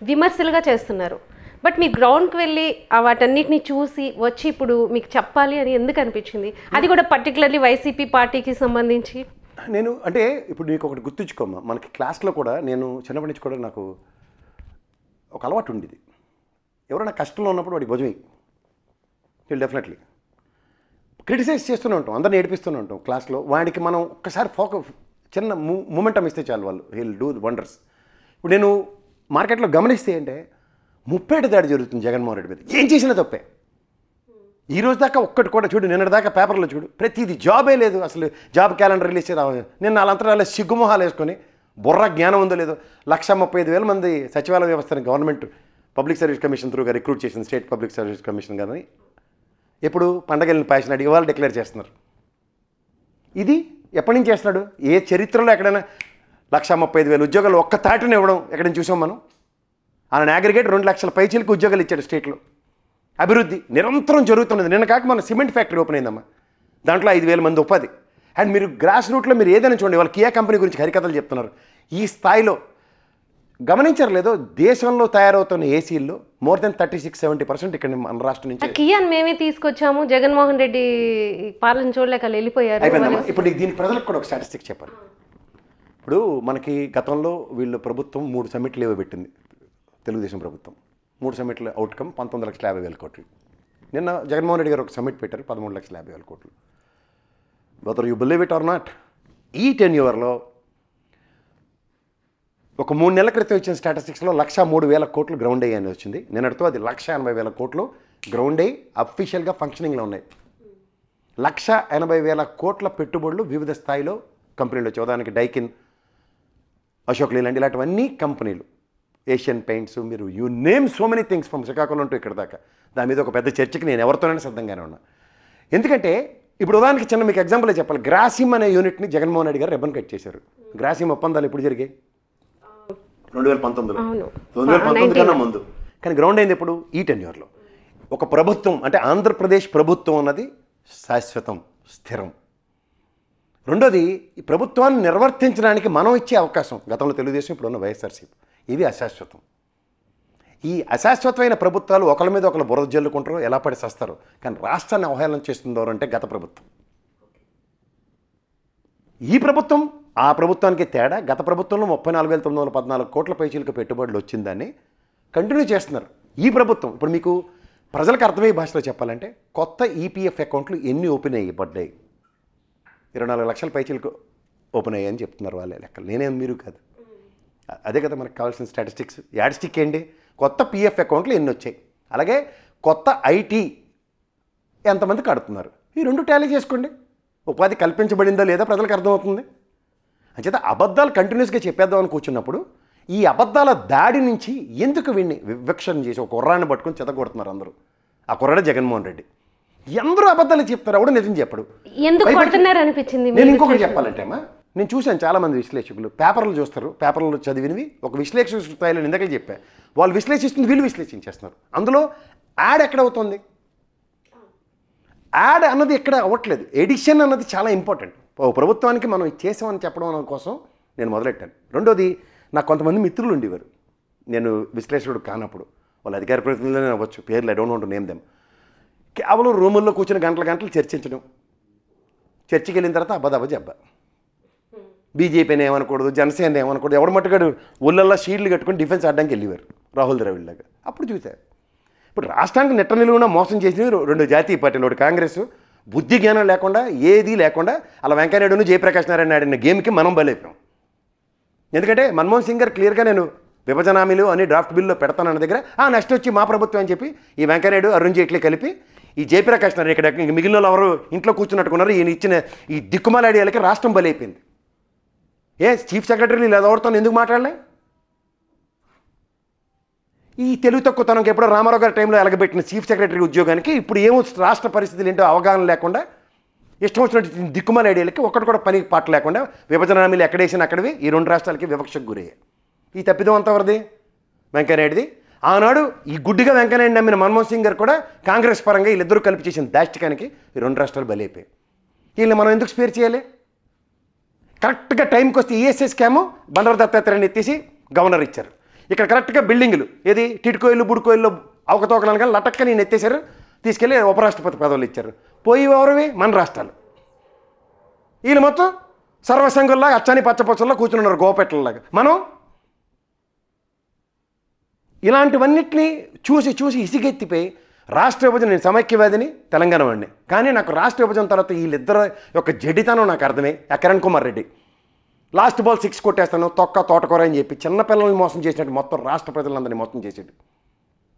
విమర్శలుగా చేస్తున్నారు. బట్ మీరు గ్రౌండ్కి వెళ్ళి వాటన్నిటిని చూసి వచ్చి ఇప్పుడు మీకు చెప్పాలి అని ఎందుకు అనిపించింది? అది కూడా పర్టికులర్లీ వైసీపీ పార్టీకి సంబంధించి. నేను అంటే ఇప్పుడు నీకు ఒకటి గుర్తుంచుకోమ్మా, మనకి క్లాస్లో కూడా నేను చిన్నప్పటి నుంచి కూడా నాకు ఒక అలవాటు ఉండేది. ఎవరైనా కష్టంలో ఉన్నప్పుడు వాడికి భుజమే డెఫినెట్లీ క్రిటిసైజ్ చేస్తూనే ఉంటాం, అందరిని ఏడిపిస్తూనే ఉంటాం క్లాస్లో. వాడికి మనం ఒక్కసారి చిన్న మూమెంటం ఇస్తే చాలు, వాళ్ళు హీల్ డూ వండర్స్. ఇప్పుడు నేను మార్కెట్లో గమనిస్తే అంటే ముప్పేట దాడి జరుగుతుంది జగన్మోహన్ రెడ్డి మీద. ఏం చేసినా తప్పే. ఈ రోజు దాకా ఒక్కటి కూడా చూడు, నిన్నటిదాకా పేపర్లో చూడు, ప్రతిదీ జాబే లేదు, అసలు జాబ్ క్యాలెండర్ రిలీజ్ చేయాలి. నిన్న వాళ్ళంతరాలే సిగ్గుమొహాలు వేసుకొని బుర్ర జ్ఞానం ఉందో లేదో 135,000 మంది సచివాలయ వ్యవస్థని గవర్నమెంట్ పబ్లిక్ సర్వీస్ కమిషన్ త్రూగా రిక్రూట్ చేసింది, స్టేట్ పబ్లిక్ సర్వీస్ కమిషన్ కానీ ఎప్పుడు పండగలను ప్యాషన్ అడిగి వాళ్ళు డిక్లేర్ చేస్తున్నారు. ఇది ఎప్పటి నుంచి చేస్తున్నాడు? ఏ చరిత్రలో ఎక్కడైనా 135,000 ఉద్యోగాలు ఒక్క తాటిని ఇవ్వడం ఎక్కడైనా చూసాం మనం? ఆయన అగ్రిగేట్ 2 లక్షల పైచీలకు ఉద్యోగాలు ఇచ్చాడు స్టేట్లో. అభివృద్ధి నిరంతరం జరుగుతున్నది. నిన్న కాక మన సిమెంట్ ఫ్యాక్టరీ ఓపెన్ అయిందమ్మా, దాంట్లో 5,000 మంది ఉపాధి. అండ్ మీరు గ్రాస్ రూట్లో మీరు ఏదైనా చూడండి, వాళ్ళు కియా కంపెనీ గురించి హరికథలు చెప్తున్నారు. ఈ స్థాయిలో గమనించారు లేదో, దేశంలో తయారవుతున్న ఏసీల్లో మోర్ దెన్ 36-70% ఇక్కడ మన రాష్ట్రం నుంచి. కియాన్ మేమే తీసుకొచ్చాము, జగన్మోహన్ రెడ్డి పాలన చూడలేక వెళ్ళిపోయారు. అయిపోయిందమ్మా. ఇప్పుడు దీని ప్రజలకు కూడా ఒక స్టాటిస్టిక్ చెప్పాలి. ఇప్పుడు మనకి గతంలో వీళ్ళు ప్రభుత్వం 3 సమ్మిట్లు ఏవో పెట్టింది, తెలుగుదేశం ప్రభుత్వం 3 సమ్మిట్ల అవుట్కమ్ 19,50,000 కోట్లు. నిన్న జగన్మోహన్ రెడ్డి గారు ఒక సమ్మిట్ పెట్టారు, 13,50,000 కోట్లు. Whether you believe it or not, ఈ టెన్యూవర్లో ఒక 3 నెలల క్రితం ఇచ్చిన స్టాటిస్టిక్స్లో 103,000 కోట్లు గ్రౌండ్ అయ్యి అని వచ్చింది. నిన్నటితో అది 180,000 కోట్లు గ్రౌండ్ అయ్యి అఫీషియల్గా ఫంక్షనింగ్లో ఉన్నాయి. 180,000 కోట్ల పెట్టుబడులు వివిధ స్థాయిలో కంపెనీలు వచ్చాయి. ఉదాహరణకి డైకిన్, అశోక్ లేలాండ్, ఇలాంటివన్నీ కంపెనీలు, ఏషియన్ పెయింట్స్, మీరు you name so many things from Srikakulam to ఇక్కడ దాకా. దాని మీద ఒక పెద్ద చర్చకి నేను ఎవరితోనైనా సిద్ధంగానే ఉన్నా. ఎందుకంటే ఇప్పుడు ఉదాహరణకి చిన్న మీకు ఎగ్జాంపుల్ చెప్పాలి, గ్రాసిమ్ అనే యూనిట్ని జగన్మోహన్ రెడ్డి గారు రిబ్బన్ కట్ చేశారు. గ్రాసిమ్ ఒప్పందాలు ఎప్పుడు జరిగాయి? 2019 కన్నా ముందు. కానీ గ్రౌండ్ అయింది ఎప్పుడు? ఈ టెన్యూర్లో. ఒక ప్రభుత్వం అంటే ఆంధ్రప్రదేశ్ ప్రభుత్వం అన్నది శాశ్వతం, స్థిరం. రెండోది, ఈ ప్రభుత్వాన్ని నిర్వర్తించడానికి మనం ఇచ్చే అవకాశం, గతంలో తెలుగుదేశం, ఇప్పుడు ఉన్న వైఎస్ఆర్సీపీ, ఇవి అశాశ్వతం. ఈ అశాశ్వతమైన ప్రభుత్వాలు ఒకరి మీద ఒకరు బురద జల్లుకుంటారో, ఎలా పడి చేస్తారు. కానీ రాష్ట్రాన్ని అవహేళన చేస్తుందో అంటే గత ప్రభుత్వం. ఈ ప్రభుత్వం ఆ ప్రభుత్వానికి తేడా, గత ప్రభుత్వంలో 34,914 కోట్ల పైచీలకు పెట్టుబడులు వచ్చిందని కంటిన్యూ చేస్తున్నారు. ఈ ప్రభుత్వం ఇప్పుడు మీకు ప్రజలకు అర్థమయ్యే భాషలో చెప్పాలంటే, కొత్త ఈపీఎఫ్ అకౌంట్లు ఎన్ని ఓపెన్ అయ్యి పడ్డాయి? 24 లక్షల పైచీలకు ఓపెన్ అయ్యాయని చెప్తున్నారు వాళ్ళే లెక్కలు, నేనేం మీరు కాదు. అదే కదా మనకు కావాల్సిన స్టాటిస్టిక్స్. యాడ్స్టిక్ ఏంటి? కొత్త పిఎఫ్ అకౌంట్లు ఎన్ని వచ్చాయి, అలాగే కొత్త ఐటీ ఎంతమంది కడుతున్నారు, ఈ 2 టాలీ చేసుకోండి. ఉపాధి కల్పించబడిందో లేదా ప్రజలకు అర్థమవుతుంది. అంచేత అబద్ధాలు కంటిన్యూస్గా చెప్పేద్దామని కూర్చున్నప్పుడు ఈ అబద్ధాల దాడి నుంచి ఎందుకు వీడిని వివక్షణ చేసి ఒక కుర్రాన్ని పట్టుకొని చెతగొడుతున్నారు అందరూ. ఆ కుర్రాడే జగన్మోహన్ రెడ్డి. అందరూ అబద్ధాలు చెప్తారు, ఎవడు నిజం చెప్పడు. అనిపించింది. నేను ఇంకొకటి చెప్పాలంటే అమ్మా, నేను చూశాను చాలామంది విశ్లేషకులు పేపర్లు చూస్తారు, పేపర్లు చదివినవి ఒక విశ్లేషక స్థాయిలో ఇందాక చెప్పా, వాళ్ళు విశ్లేషిస్తుంది వీళ్ళు విశ్లేషించేస్తున్నారు. అందులో యాడ్ ఎక్కడ అవుతుంది? యాడ్ అన్నది ఎక్కడ అవ్వట్లేదు. ఎడిషన్ అన్నది చాలా ఇంపార్టెంట్. ప్రభుత్వానికి మనం చేసామని చెప్పడం కోసం నేను మొదలెట్టాను. రెండోది, నాకు కొంతమంది మిత్రులు ఉండేవారు, నేను విశ్లేషకుడు కానప్పుడు, వాళ్ళు అధికార ప్రతినిధులనే అవ్వచ్చు, పేర్లు I don't want to name them. కేవలం రూముల్లో కూర్చొని గంటలు చర్చించడం, చర్చికి వెళ్ళిన తర్వాత అబ్బా జబ్బా, బీజేపీని ఏమనకూడదు, జనసేన ఏమనకూడదు, ఎవడ మట్టుగాడు ఊళ్ళల్లో షీల్డ్లు కట్టుకొని డిఫెన్స్ ఆడడానికి వెళ్ళేవారు రాహుల్ ద్రవిడ్లాగా. అప్పుడు చూశారు. ఇప్పుడు రాష్ట్రానికి నిట్ట నిలువున మోసం చేసినవి 2 జాతీయ పార్టీలు, ఒకటి కాంగ్రెస్, బుద్ధి జ్ఞానం లేకుండా ఏదీ లేకుండా అలా వెంకయ్యనాయుడును జయప్రకాష్ నారాయణ ఆడిన గేమ్కి మనం బలైపోయాం. ఎందుకంటే మన్మోహన్ సింగ్ గారు క్లియర్గా నేను విభజన హామీలు అని డ్రాఫ్ట్ బిల్లో పెడతానన్న దగ్గర నెక్స్ట్ వచ్చి మా ప్రభుత్వం అని చెప్పి ఈ వెంకయ్యనాయుడు, అరుణ్ జైట్లీ కలిపి ఈ జయప్రకాష్ నారాయణ ఇక్కడ మిగిలిన వాళ్ళు ఎవరు ఇంట్లో కూర్చున్నట్టుకున్నారు. ఈయన ఇచ్చిన ఈ దిక్కుమాల ఐడియాలకి రాష్ట్రం బలైపోయింది. చీఫ్ సెక్రటరీ లేదా ఎవరితో ఎందుకు మాట్లాడలే? ఈ తెలుగు తక్కువతనంకి ఎప్పుడో రామారావు గారి టైంలో ఎలగబెట్టిన చీఫ్ సెక్రటరీ ఉద్యోగానికి ఇప్పుడు ఏమో రాష్ట్ర పరిస్థితులు ఏంటో అవగాహన లేకుండా ఇష్టం వచ్చినట్టు దిక్కుమాల ఐడియాలకి ఒక్కటి కూడా పని పాట లేకుండా విభజన హామీలు ఎక్కడేసిన అక్కడివి ఈ 2 రాష్ట్రాలకి వివక్షకు గురయ్యాయి. ఈ తప్పిదం అంతవరది వెంకయ్యనాయుడిది. ఆనాడు ఈ గుడ్డిగా వెంకయ్యనాయుడు నమ్మిన మన్మోహన్ సింగ్ గారు కూడా కాంగ్రెస్ పరంగా వీళ్ళిద్దరూ కలిపి చేసిన దాష్టికానికి ఈ 2 రాష్ట్రాలు బలైపోయాయి. వీళ్ళని మనం ఎందుకు స్పేర్ చేయాలి? కరెక్ట్గా టైంకి వస్తే ఈఎస్ఐ స్కాము బండారు దత్తాత్రేయని ఎత్తేసి గవర్నర్ ఇచ్చారు. ఇక్కడ కరెక్ట్గా బిల్డింగులు ఏది టిడ్కోయిలు బుడ్కోయిల్లో అవకతవకలను కానీ లటక్క నేను ఎత్తేసారు, తీసుకెళ్ళి ఉపరాష్ట్రపతి పదవులు ఇచ్చారు. పోయి ఎవరివి? మన రాష్ట్రాలు. వీళ్ళు మొత్తం సర్వసంఘుల్లాగా అచ్చాని పచ్చపచ్చల్లో కూర్చున్నారు గోపెట్లలాగా. మనం ఇలాంటివన్నిటిని చూసి చూసి ఇసిగెత్తిపోయి రాష్ట్ర విభజన, నేను సమైక్యవాదిని, తెలంగాణ వాడిని, కానీ నాకు రాష్ట్ర విభజన తర్వాత వీళ్ళిద్దరు యొక్క జడితనం నాకు అర్థమే. కిరణ్ కుమార్ రెడ్డి లాస్ట్ బాల్ 6 కొట్టేస్తాను తోటకూర అని చెప్పి చిన్నపిల్లల్ని మోసం చేసినట్టు మొత్తం రాష్ట్ర ప్రజలందరినీ మోసం చేసాడు.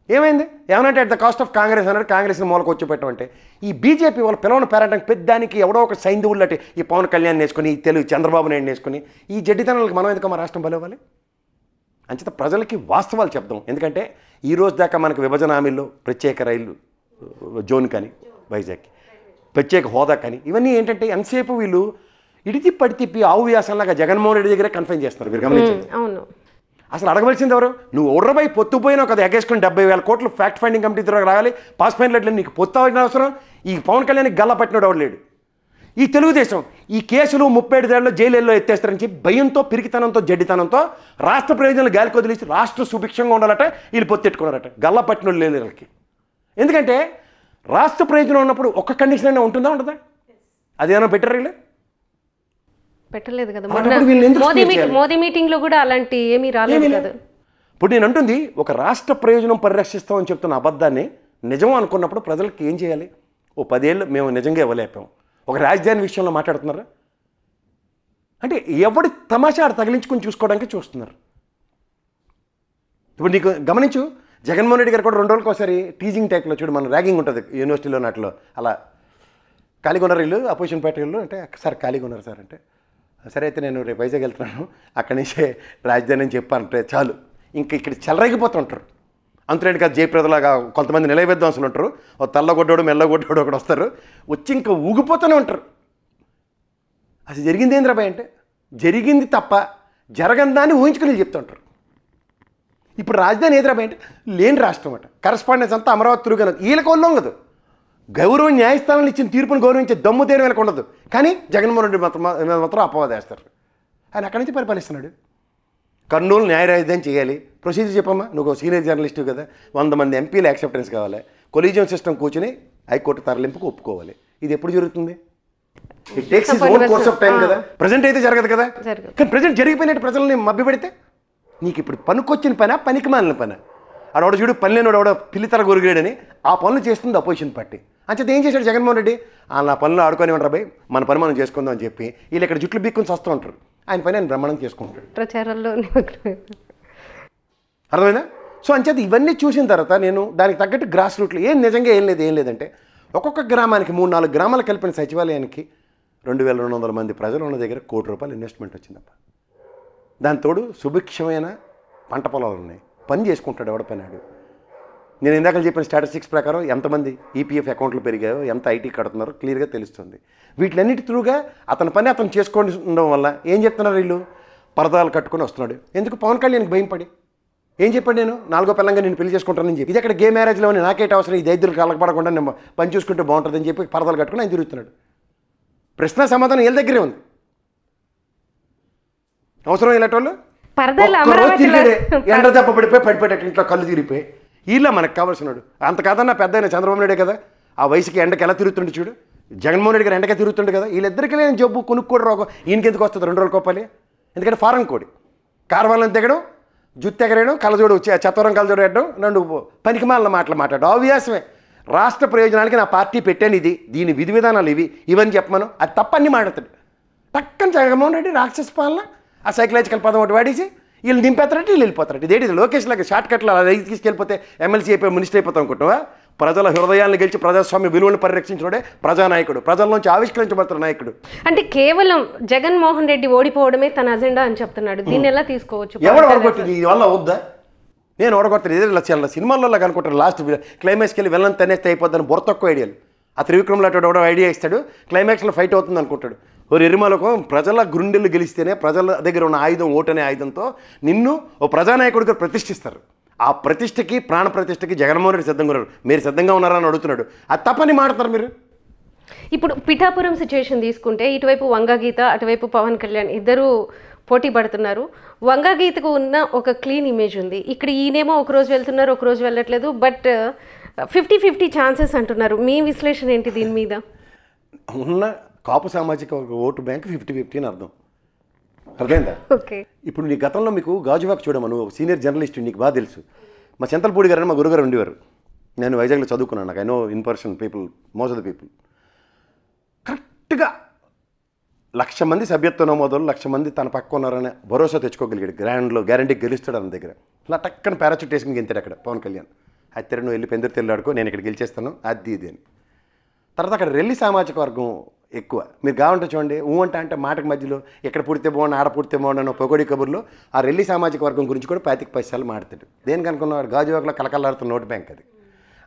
ఏమైంది? ఏమనంటే at the cost of Congress అన్నాడు. కాంగ్రెస్ని మూలకు వచ్చి పెట్టమంటే ఈ బీజేపీ వాళ్ళు పిల్లలను పేరడానికి పెద్దానికి ఎవడో ఒక సైంధవుళ్ళటి ఈ పవన్ కళ్యాణ్ వేసుకుని, ఈ తెలుగు చంద్రబాబు నాయుడు వేసుకుని ఈ జడ్డితనాలకు మనం ఎందుకు మా రాష్ట్రం బలవ్వాలి? అంచేత ప్రజలకి వాస్తవాలు చెప్దాం. ఎందుకంటే ఈ రోజు దాకా మనకు విభజన హామీల్లో ప్రత్యేక రైలు జోన్ కానీ, వైజాగ్కి ప్రత్యేక హోదా కానీ, ఇవన్నీ ఏంటంటే ఎంతసేపు వీళ్ళు ఇడితి పడితిప్పి ఆవు వ్యాసంలాగా జగన్మోహన్ రెడ్డి దగ్గరే కన్ఫైన్ చేస్తున్నారు. మీరు గమనించండి. అసలు అడగవలసింది ఎవరు? నువ్వు ఒర్రబై పొత్తుపోయినావు కదా, ఎగేసుకుని 70,000 కోట్లు ఫ్యాక్ట్ ఫైండింగ్ కమిటీ ద్వారా రావాలి, పాస్ ఫైన్లెట్లు నీకు పొత్తు అవసరం. ఈ పవన్ కళ్యాణ్కి గల్లా పట్టినోడు ఎవడు లేడు. ఈ తెలుగుదేశం ఈ కేసులు 37 ఏళ్ళలో జైలుల్లో ఎత్తేస్తారని చెప్పి భయంతో, పిరికితనంతో, జడ్డితనంతో రాష్ట్ర ప్రయోజనాలు గాలికి వదిలేసి రాష్ట్ర సుభిక్షంగా ఉండాలట వీళ్ళు పొత్తెట్టుకున్నారట. గల్లా పట్టినోడు లేదు వీళ్ళకి. ఎందుకంటే రాష్ట్ర ప్రయోజనం ఉన్నప్పుడు ఒక్క కండిషన్ అయినా ఉంటుందా, ఉండదా? అదేమైనా పెట్టారు వీళ్ళు? పెట్టలేదు కదా. మోదీ మీటింగ్ లో కూడా అలాంటి ఏమీ రాలేదు కదా. ఇప్పుడు నేను అంటుంది ఒక రాష్ట్ర ప్రయోజనం పరిరక్షిస్తామని చెప్తున్న అబద్ధాన్ని నిజం అనుకున్నప్పుడు ప్రజలకు ఏం చేయాలి? ఓ 10 ఏళ్ళు మేము నిజంగా ఇవ్వలేపాం. ఒక రాజధాని విషయంలో మాట్లాడుతున్నారా అంటే ఎవడి తమాషా తగిలించుకుని చూసుకోవడానికి చూస్తున్నారు. ఇప్పుడు నీకు గమనించు, జగన్మోహన్ రెడ్డి గారు కూడా 2 రోజులకు ఒకసారి టీజింగ్ టైప్లో చూడు, మన ర్యాగింగ్ ఉంటుంది యూనివర్సిటీలో నాటిలో, అలా ఖాళీగా ఉన్నారు వీళ్ళు అపోజిషన్ పార్టీ వాళ్ళు అంటే, సార్ ఖాళీగా ఉన్నారు సార్ అంటే, సరే అయితే నేను రేపు వైజాగ్ వెళ్తున్నాను, అక్కడి నుంచే రాజధాని అని చెప్పానంటే చాలు ఇంకా ఇక్కడ చెలరేగిపోతుంటారు. అంతులేంటి కాదు, జయప్రదలాగా కొంతమంది నిలయబెద్దాంసులు ఉంటారు, ఓ తెల్లగొడ్డోడు మెల్లగొడ్డోడు ఒకడు వస్తారు, వచ్చి ఇంకా ఊగిపోతూనే ఉంటారు. అసలు జరిగింది ఏంద్రా భయ అంటే, జరిగింది తప్ప జరగని దాన్ని ఊహించుకుని చెప్తుంటారు. ఇప్పుడు రాజధాని ఏదిరా భయ అంటే లేని రాష్ట్రం అట. కరస్పాండెన్స్ అంతా అమరావతి తిరుగునది. వీళ్ళకి ఒళ్ళం కదా, గౌరవం న్యాయస్థానాలు ఇచ్చిన తీర్పును గౌరవించే దమ్ము తేరు వీళ్ళకి ఉండదు. కానీ జగన్మోహన్ రెడ్డి మాత్రం అపవాదేస్తారు. ఆయన అక్కడి నుంచి పరిపాలిస్తున్నాడు. కర్నూలు న్యాయ రాజధాని చేయాలి, ప్రొసీజర్ చెప్పమ్మా, నువ్వు సీనియర్ జర్నలిస్టు కదా, 100 మంది ఎంపీల యాక్సెప్టెన్స్ కావాలి, కొలీజియం సిస్టమ్ కూర్చుని హైకోర్టు తరలింపుకు ఒప్పుకోవాలి. ఇది ఎప్పుడు జరుగుతుంది? It takes is own course of time కదా. ప్రజెంట్ అయితే జరగదు కదా. కానీ ప్రజెంట్ జరిగిపోయినట్టు ప్రజల్ని మభ్యపెడితే నీకు ఇప్పుడు పనికొచ్చిన పని, పనికి మాలిన పని. ఆడవాడు చూడు పని లేనివాడు ఎవడో పిల్లితర గొరిగాడని ఆ పనులు చేస్తుంది అపోజిషన్ పార్టీ. అంచేత ఏం చేశాడు జగన్మోహన్ రెడ్డి? నా పనులు ఆడుకొని ఉంటారు భయ్, మన పని మనం చేసుకుందాం అని చెప్పి వీళ్ళు ఇక్కడ జుట్లు బీక్కుని వస్తూ ఉంటారు. ఆయన పని ఆయన బ్రహ్మాండం చేసుకుంటాడు, ప్రచారంలో. అర్థమైందా? సో అంచేత ఇవన్నీ చూసిన తర్వాత నేను దానికి తగ్గట్టు గ్రాస్ రూట్లో నిజంగా ఏం లేదంటే ఒక్కొక్క గ్రామానికి 3-4 గ్రామాలు కలిపిన సచివాలయానికి 2200 మంది ప్రజలు ఉన్న దగ్గర ₹1 కోటి ఇన్వెస్ట్మెంట్ వచ్చిందప్ప. దాని తోడు సుభిక్షమైన పంట పొలాలు ఉన్నాయి, పని చేసుకుంటాడు ఎవడ పనాడు. నేను ఇందాక చెప్పిన స్టాటిస్టిక్స్ ప్రకారం ఎంతమంది ఈపీఎఫ్ అకౌంట్లు పెరిగాయో, ఎంత ఐటీ కడుతున్నారో క్లియర్గా తెలుస్తుంది. వీటిలన్నిటి త్రూగా అతని పని అతను చేసుకొని ఉండడం వల్ల ఏం చెప్తున్నారు వీళ్ళు? పరదాలు కట్టుకొని వస్తున్నాడు. ఎందుకు? పవన్ కళ్యాణ్కి భయం పడి. ఏం చెప్పాడు? నేను 4వ పిల్లంగా నేను పెళ్లి చేసుకుంటానని చెప్పి, ఇది అక్కడ గే మ్యారేజ్లో నాకేట అవసరం, ఈ దైద్యులు కలగపడకుండా నేను పని చూసుకుంటే బాగుంటుందని చెప్పి పరదాలు కట్టుకుని ఆయన తిరుగుతున్నాడు. ప్రశ్న సమాధానం వీళ్ళ దగ్గరే ఉంది. అవసరం ఇలాంటి వాళ్ళు ఎండ దెబ్బ పడిపోయి ఇంట్లో కళ్ళు తిరిగిపోయి వీళ్ళ మనకు కావాల్సినాడు. అంత కాదన్నా పెద్ద అయిన చంద్రబాబు నాయుడే కదా, ఆ వయసుకి ఎండకి ఎలా తిరుగుతుండే చూడు. జగన్మోహన్ రెడ్డి గారు ఎండకే తిరుగుతుండే కదా. వీళ్ళిద్దరికీ లేని జబ్బు కొనుక్కోడు రోగం ఈయనకి ఎందుకు వస్తుంది? ₹2 కోపాలి. ఎందుకంటే ఫారం కోడి కార్వాలను తెగడం, జుత్తు ఎగరేయడం, కళ్ళజోడు చత్వరం కళ్ళజోడు వేయడం, 2 పనికి మాలిన మాటలు మాట్లాడడం. ఆబ్వియస్మే రాష్ట్ర ప్రయోజనాలకి నా పార్టీ పెట్టాను, ఇది దీని విధి విధానాలు ఇవన్నీ చెప్పమను, అది తప్పన్నీ మాట్లాడతాడు. టక్కని జగన్మోహన్ రెడ్డి రాక్షస పాలన ఆ సైకలాజికల్ పదం ఒకటి వాడేసి వీళ్ళు దింపేస్తారంటే వీళ్ళు వెళ్ళిపోతారంటే. ఇదేంటి లోకేష్ లాగా షార్ట్ కట్లో అలా తీసుకెళ్ళిపోతే ఎమ్మెల్సీ అయిపోయి మినిస్టర్ అయిపోతాం అనుకుంటావా? ప్రజల హృదయాలను గెలిచి ప్రజాస్వామ్య విలువలను పరిరక్షించడే ప్రజానాయకుడు, ప్రజల్లోంచి ఆవిష్కరించబడుతున్న నాయకుడు. అంటే కేవలం జగన్మోహన్ రెడ్డి ఓడిపోవడమే తన అజెండా అని చెప్తున్నాడు. దీన్ని ఎలా తీసుకోవచ్చు? ఎవరు ఓడగొట్టింది? ఇది వల్ల అవుద్దా? నేను ఓడగొట్టలేదు. ఏదో సినిమాల్లో అనుకుంటారు లాస్ట్ క్లైమాక్స్కి వెళ్ళి వెళ్ళని తనేస్తే అయిపోద్దని బుర్ర తక్కువ ఐడియాలు. ఆ త్రివిక్రమ్ లాంటి ఎవడో ఐడియా ఇస్తాడు, క్లైమాక్స్లో ఫైట్ అవుతుంది అనుకుంటాడు. ఓ ఎరిమాలకు ప్రజల గుండెలు గెలిస్తేనే ప్రజల దగ్గర ఉన్న ఆయుధం ఓటు అనే ఆయుధంతో నిన్ను ఓ ప్రజానాయకుడిగా ప్రతిష్ఠిస్తారు. ఆ ప్రతిష్టకి ప్రాణ ప్రతిష్టకి జగన్మోహన్ రెడ్డి సిద్ధంగా ఉన్నారు. మీరు సిద్ధంగా ఉన్నారా అని అడుగుతున్నాడు. అది తప్పని మాట్లాడతారు మీరు. ఇప్పుడు పిఠాపురం సిచ్యువేషన్ తీసుకుంటే ఇటువైపు వంగగీత, అటువైపు పవన్ కళ్యాణ్ ఇద్దరు పోటీ పడుతున్నారు. వంగగీతకు ఉన్న ఒక క్లీన్ ఇమేజ్ ఉంది. ఇక్కడ ఈయనేమో ఒకరోజు వెళ్తున్నారు, ఒకరోజు వెళ్ళట్లేదు. బట్ 50-50 ఛాన్సెస్ అంటున్నారు. మీ విశ్లేషణ ఏంటి దీని మీద? ఉన్న కాపు సామాజిక ఓటు బ్యాంక్ 50-50 అని అర్థం. అర్థమైందా? ఓకే. ఇప్పుడు నీ గతంలో మీకు గాజువాక్ చూడమా, నువ్వు సీనియర్ జర్నలిస్ట్, నీకు బాగా తెలుసు. మా చింతలపూడి గారు అని మా గురుగారు ఉండేవారు. నేను వైజాగ్లో చదువుకున్నాను. నాకు I know in person people, most of the people. కరెక్ట్గా 1,00,000 మంది సభ్యత్వ నమోదులు, 1,00,000 మంది తన పక్క ఉన్నారని భరోసా తెచ్చుకోగలిగాడు. గ్యారంటీ గెలుస్తాడు అన్న దగ్గర. ఇలా టక్కన పారాచూట్ వేసుకుని గెంతాడు అక్కడ పవన్ కళ్యాణ్. అయితే నువ్వు వెళ్ళి పెందరు తెల్లాడుకో, నేను ఇక్కడ గెలిచేస్తాను, అది ఇది అని. తర్వాత అక్కడ రెల్లి సామాజిక వర్గం ఎక్కువ. మీరు కావాలంటే చూడండి, అంటే మాటకు మధ్యలో ఎక్కడ పుడితే బాగుండు, ఆడ పుడితే బాగుండు పొగడి కబుర్లో ఆ రెల్లి సామాజిక వర్గం గురించి కూడా 25 పైసలు మాట్లాడు. దేనికి అనుకున్నవాడు? గాజువాకలో కలకల్లాడుతున్న నోటు బ్యాంక్ అది.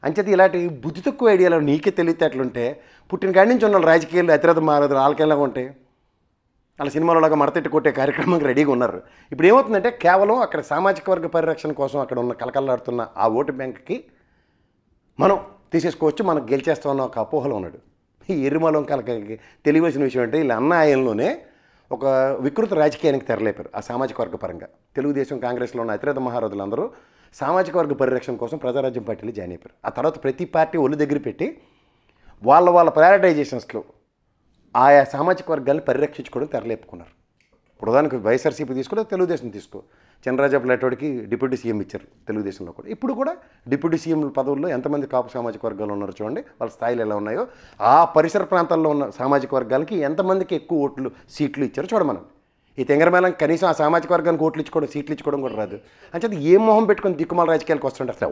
అంచేది ఇలాంటి బుద్ధి తక్కువ ఐడియాలు నీకే తెలియతేటలుంటే పుట్టిన కాడి నుంచి ఉన్న రాజకీయాలు అతిరథ మారదు, వాళ్ళకెలాగా ఉంటాయి. వాళ్ళ సినిమాలలాగా మడతెట్టు కొట్టే కార్యక్రమానికి రెడీగా ఉన్నారు. ఇప్పుడు ఏమవుతుందంటే కేవలం అక్కడ సామాజిక వర్గ పరిరక్షణ కోసం అక్కడ ఉన్న కలకల్లాడుతున్న ఆ ఓటు బ్యాంక్కి మనం తీసేసుకోవచ్చు, మనకు గెలిచేస్తామన్న ఒక అపోహలో ఉన్నాడు. ఈ ఎర్రిమలం కలకకి తెలియవలసిన విషయం అంటే వీళ్ళ అన్న ఆయనలోనే ఒక వికృత రాజకీయానికి తెరలేపారు ఆ సామాజిక వర్గ పరంగా. తెలుగుదేశం, కాంగ్రెస్లో ఉన్న అతిరథ మహారథులందరూ సామాజిక వర్గ పరిరక్షణ కోసం ప్రజారాజ్యం పార్టీలు జాయిన్ అయిపోయారు. ఆ తర్వాత ప్రతి పార్టీ ఒళ్ళు దగ్గర పెట్టి వాళ్ళ ప్రయారిటైజేషన్స్లో ఆయా సామాజిక వర్గాన్ని పరిరక్షించుకోవడం తెరలేపుకున్నారు. ఇప్పుడు ఉదాహరణకు వైఎస్ఆర్సీపీ తీసుకో, తెలుగుదేశం తీసుకో. చంద్రరాజు లాంటివాడికి డిప్యూటీ సీఎం ఇచ్చారు తెలుగుదేశంలో కూడా. ఇప్పుడు కూడా డిప్యూటీ సీఎం పదవుల్లో ఎంతమంది కాపు సామాజిక వర్గాలు ఉన్నారో చూడండి, వాళ్ళ స్థాయిలు ఎలా ఉన్నాయో. ఆ పరిసర ప్రాంతాల్లో ఉన్న సామాజిక వర్గాలకి ఎంతమందికి ఎక్కువ ఓట్లు, సీట్లు ఇచ్చారో చూడమనం. ఈ తెంగరమేళం కనీసం ఆ సామాజిక వర్గానికి ఓట్లు ఇచ్చుకోవడం, సీట్లు ఇచ్చుకోవడం కూడా రాదు. అంటే ఏం మొహం పెట్టుకుని దిక్కుమాల రాజకీయాలకు వస్తుంటే అసలు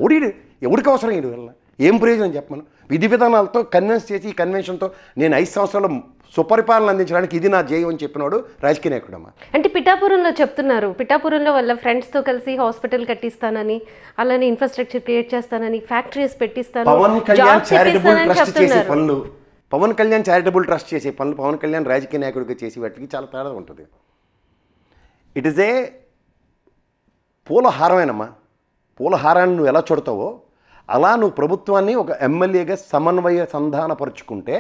ఎవరికి అవసరం ఇది వల్ల ఏం ప్రయోజనం చెప్పమను? విధి విధానాలతో కన్విన్స్ చేసి ఈ కన్వెన్షన్తో నేను 5 సంవత్సరాలు సుపరిపాలన అందించడానికి ఇది నా జయం అని చెప్పినాడు రాజకీయ నాయకుడమ్మా. అంటే పిఠాపురంలో చెప్తున్నారు, పిఠాపురంలో వాళ్ళ ఫ్రెండ్స్తో కలిసి హాస్పిటల్ కట్టిస్తానని, అలానే ఇన్ఫ్రాస్ట్రక్చర్ క్రియేట్ చేస్తానని, ఫ్యాక్టరీస్ పెట్టిస్తాను, పవన్ కళ్యాణ్ చారిటబుల్ ట్రస్ట్ చేసే పనులు, పవన్ కళ్యాణ్ చారిటబుల్ ట్రస్ట్ చేసే పనులు, పవన్ కళ్యాణ్ రాజకీయ నాయకుడిగా చేసే వాటికి చాలా తేడా ఉంటుంది. It is a పూలహారమేనమ్మా. పూలహారాన్ని నువ్వు ఎలా చూడతావో అలా నువ్వు ప్రభుత్వాన్ని ఒక ఎమ్మెల్యేగా సమన్వయ సంధానపరుచుకుంటే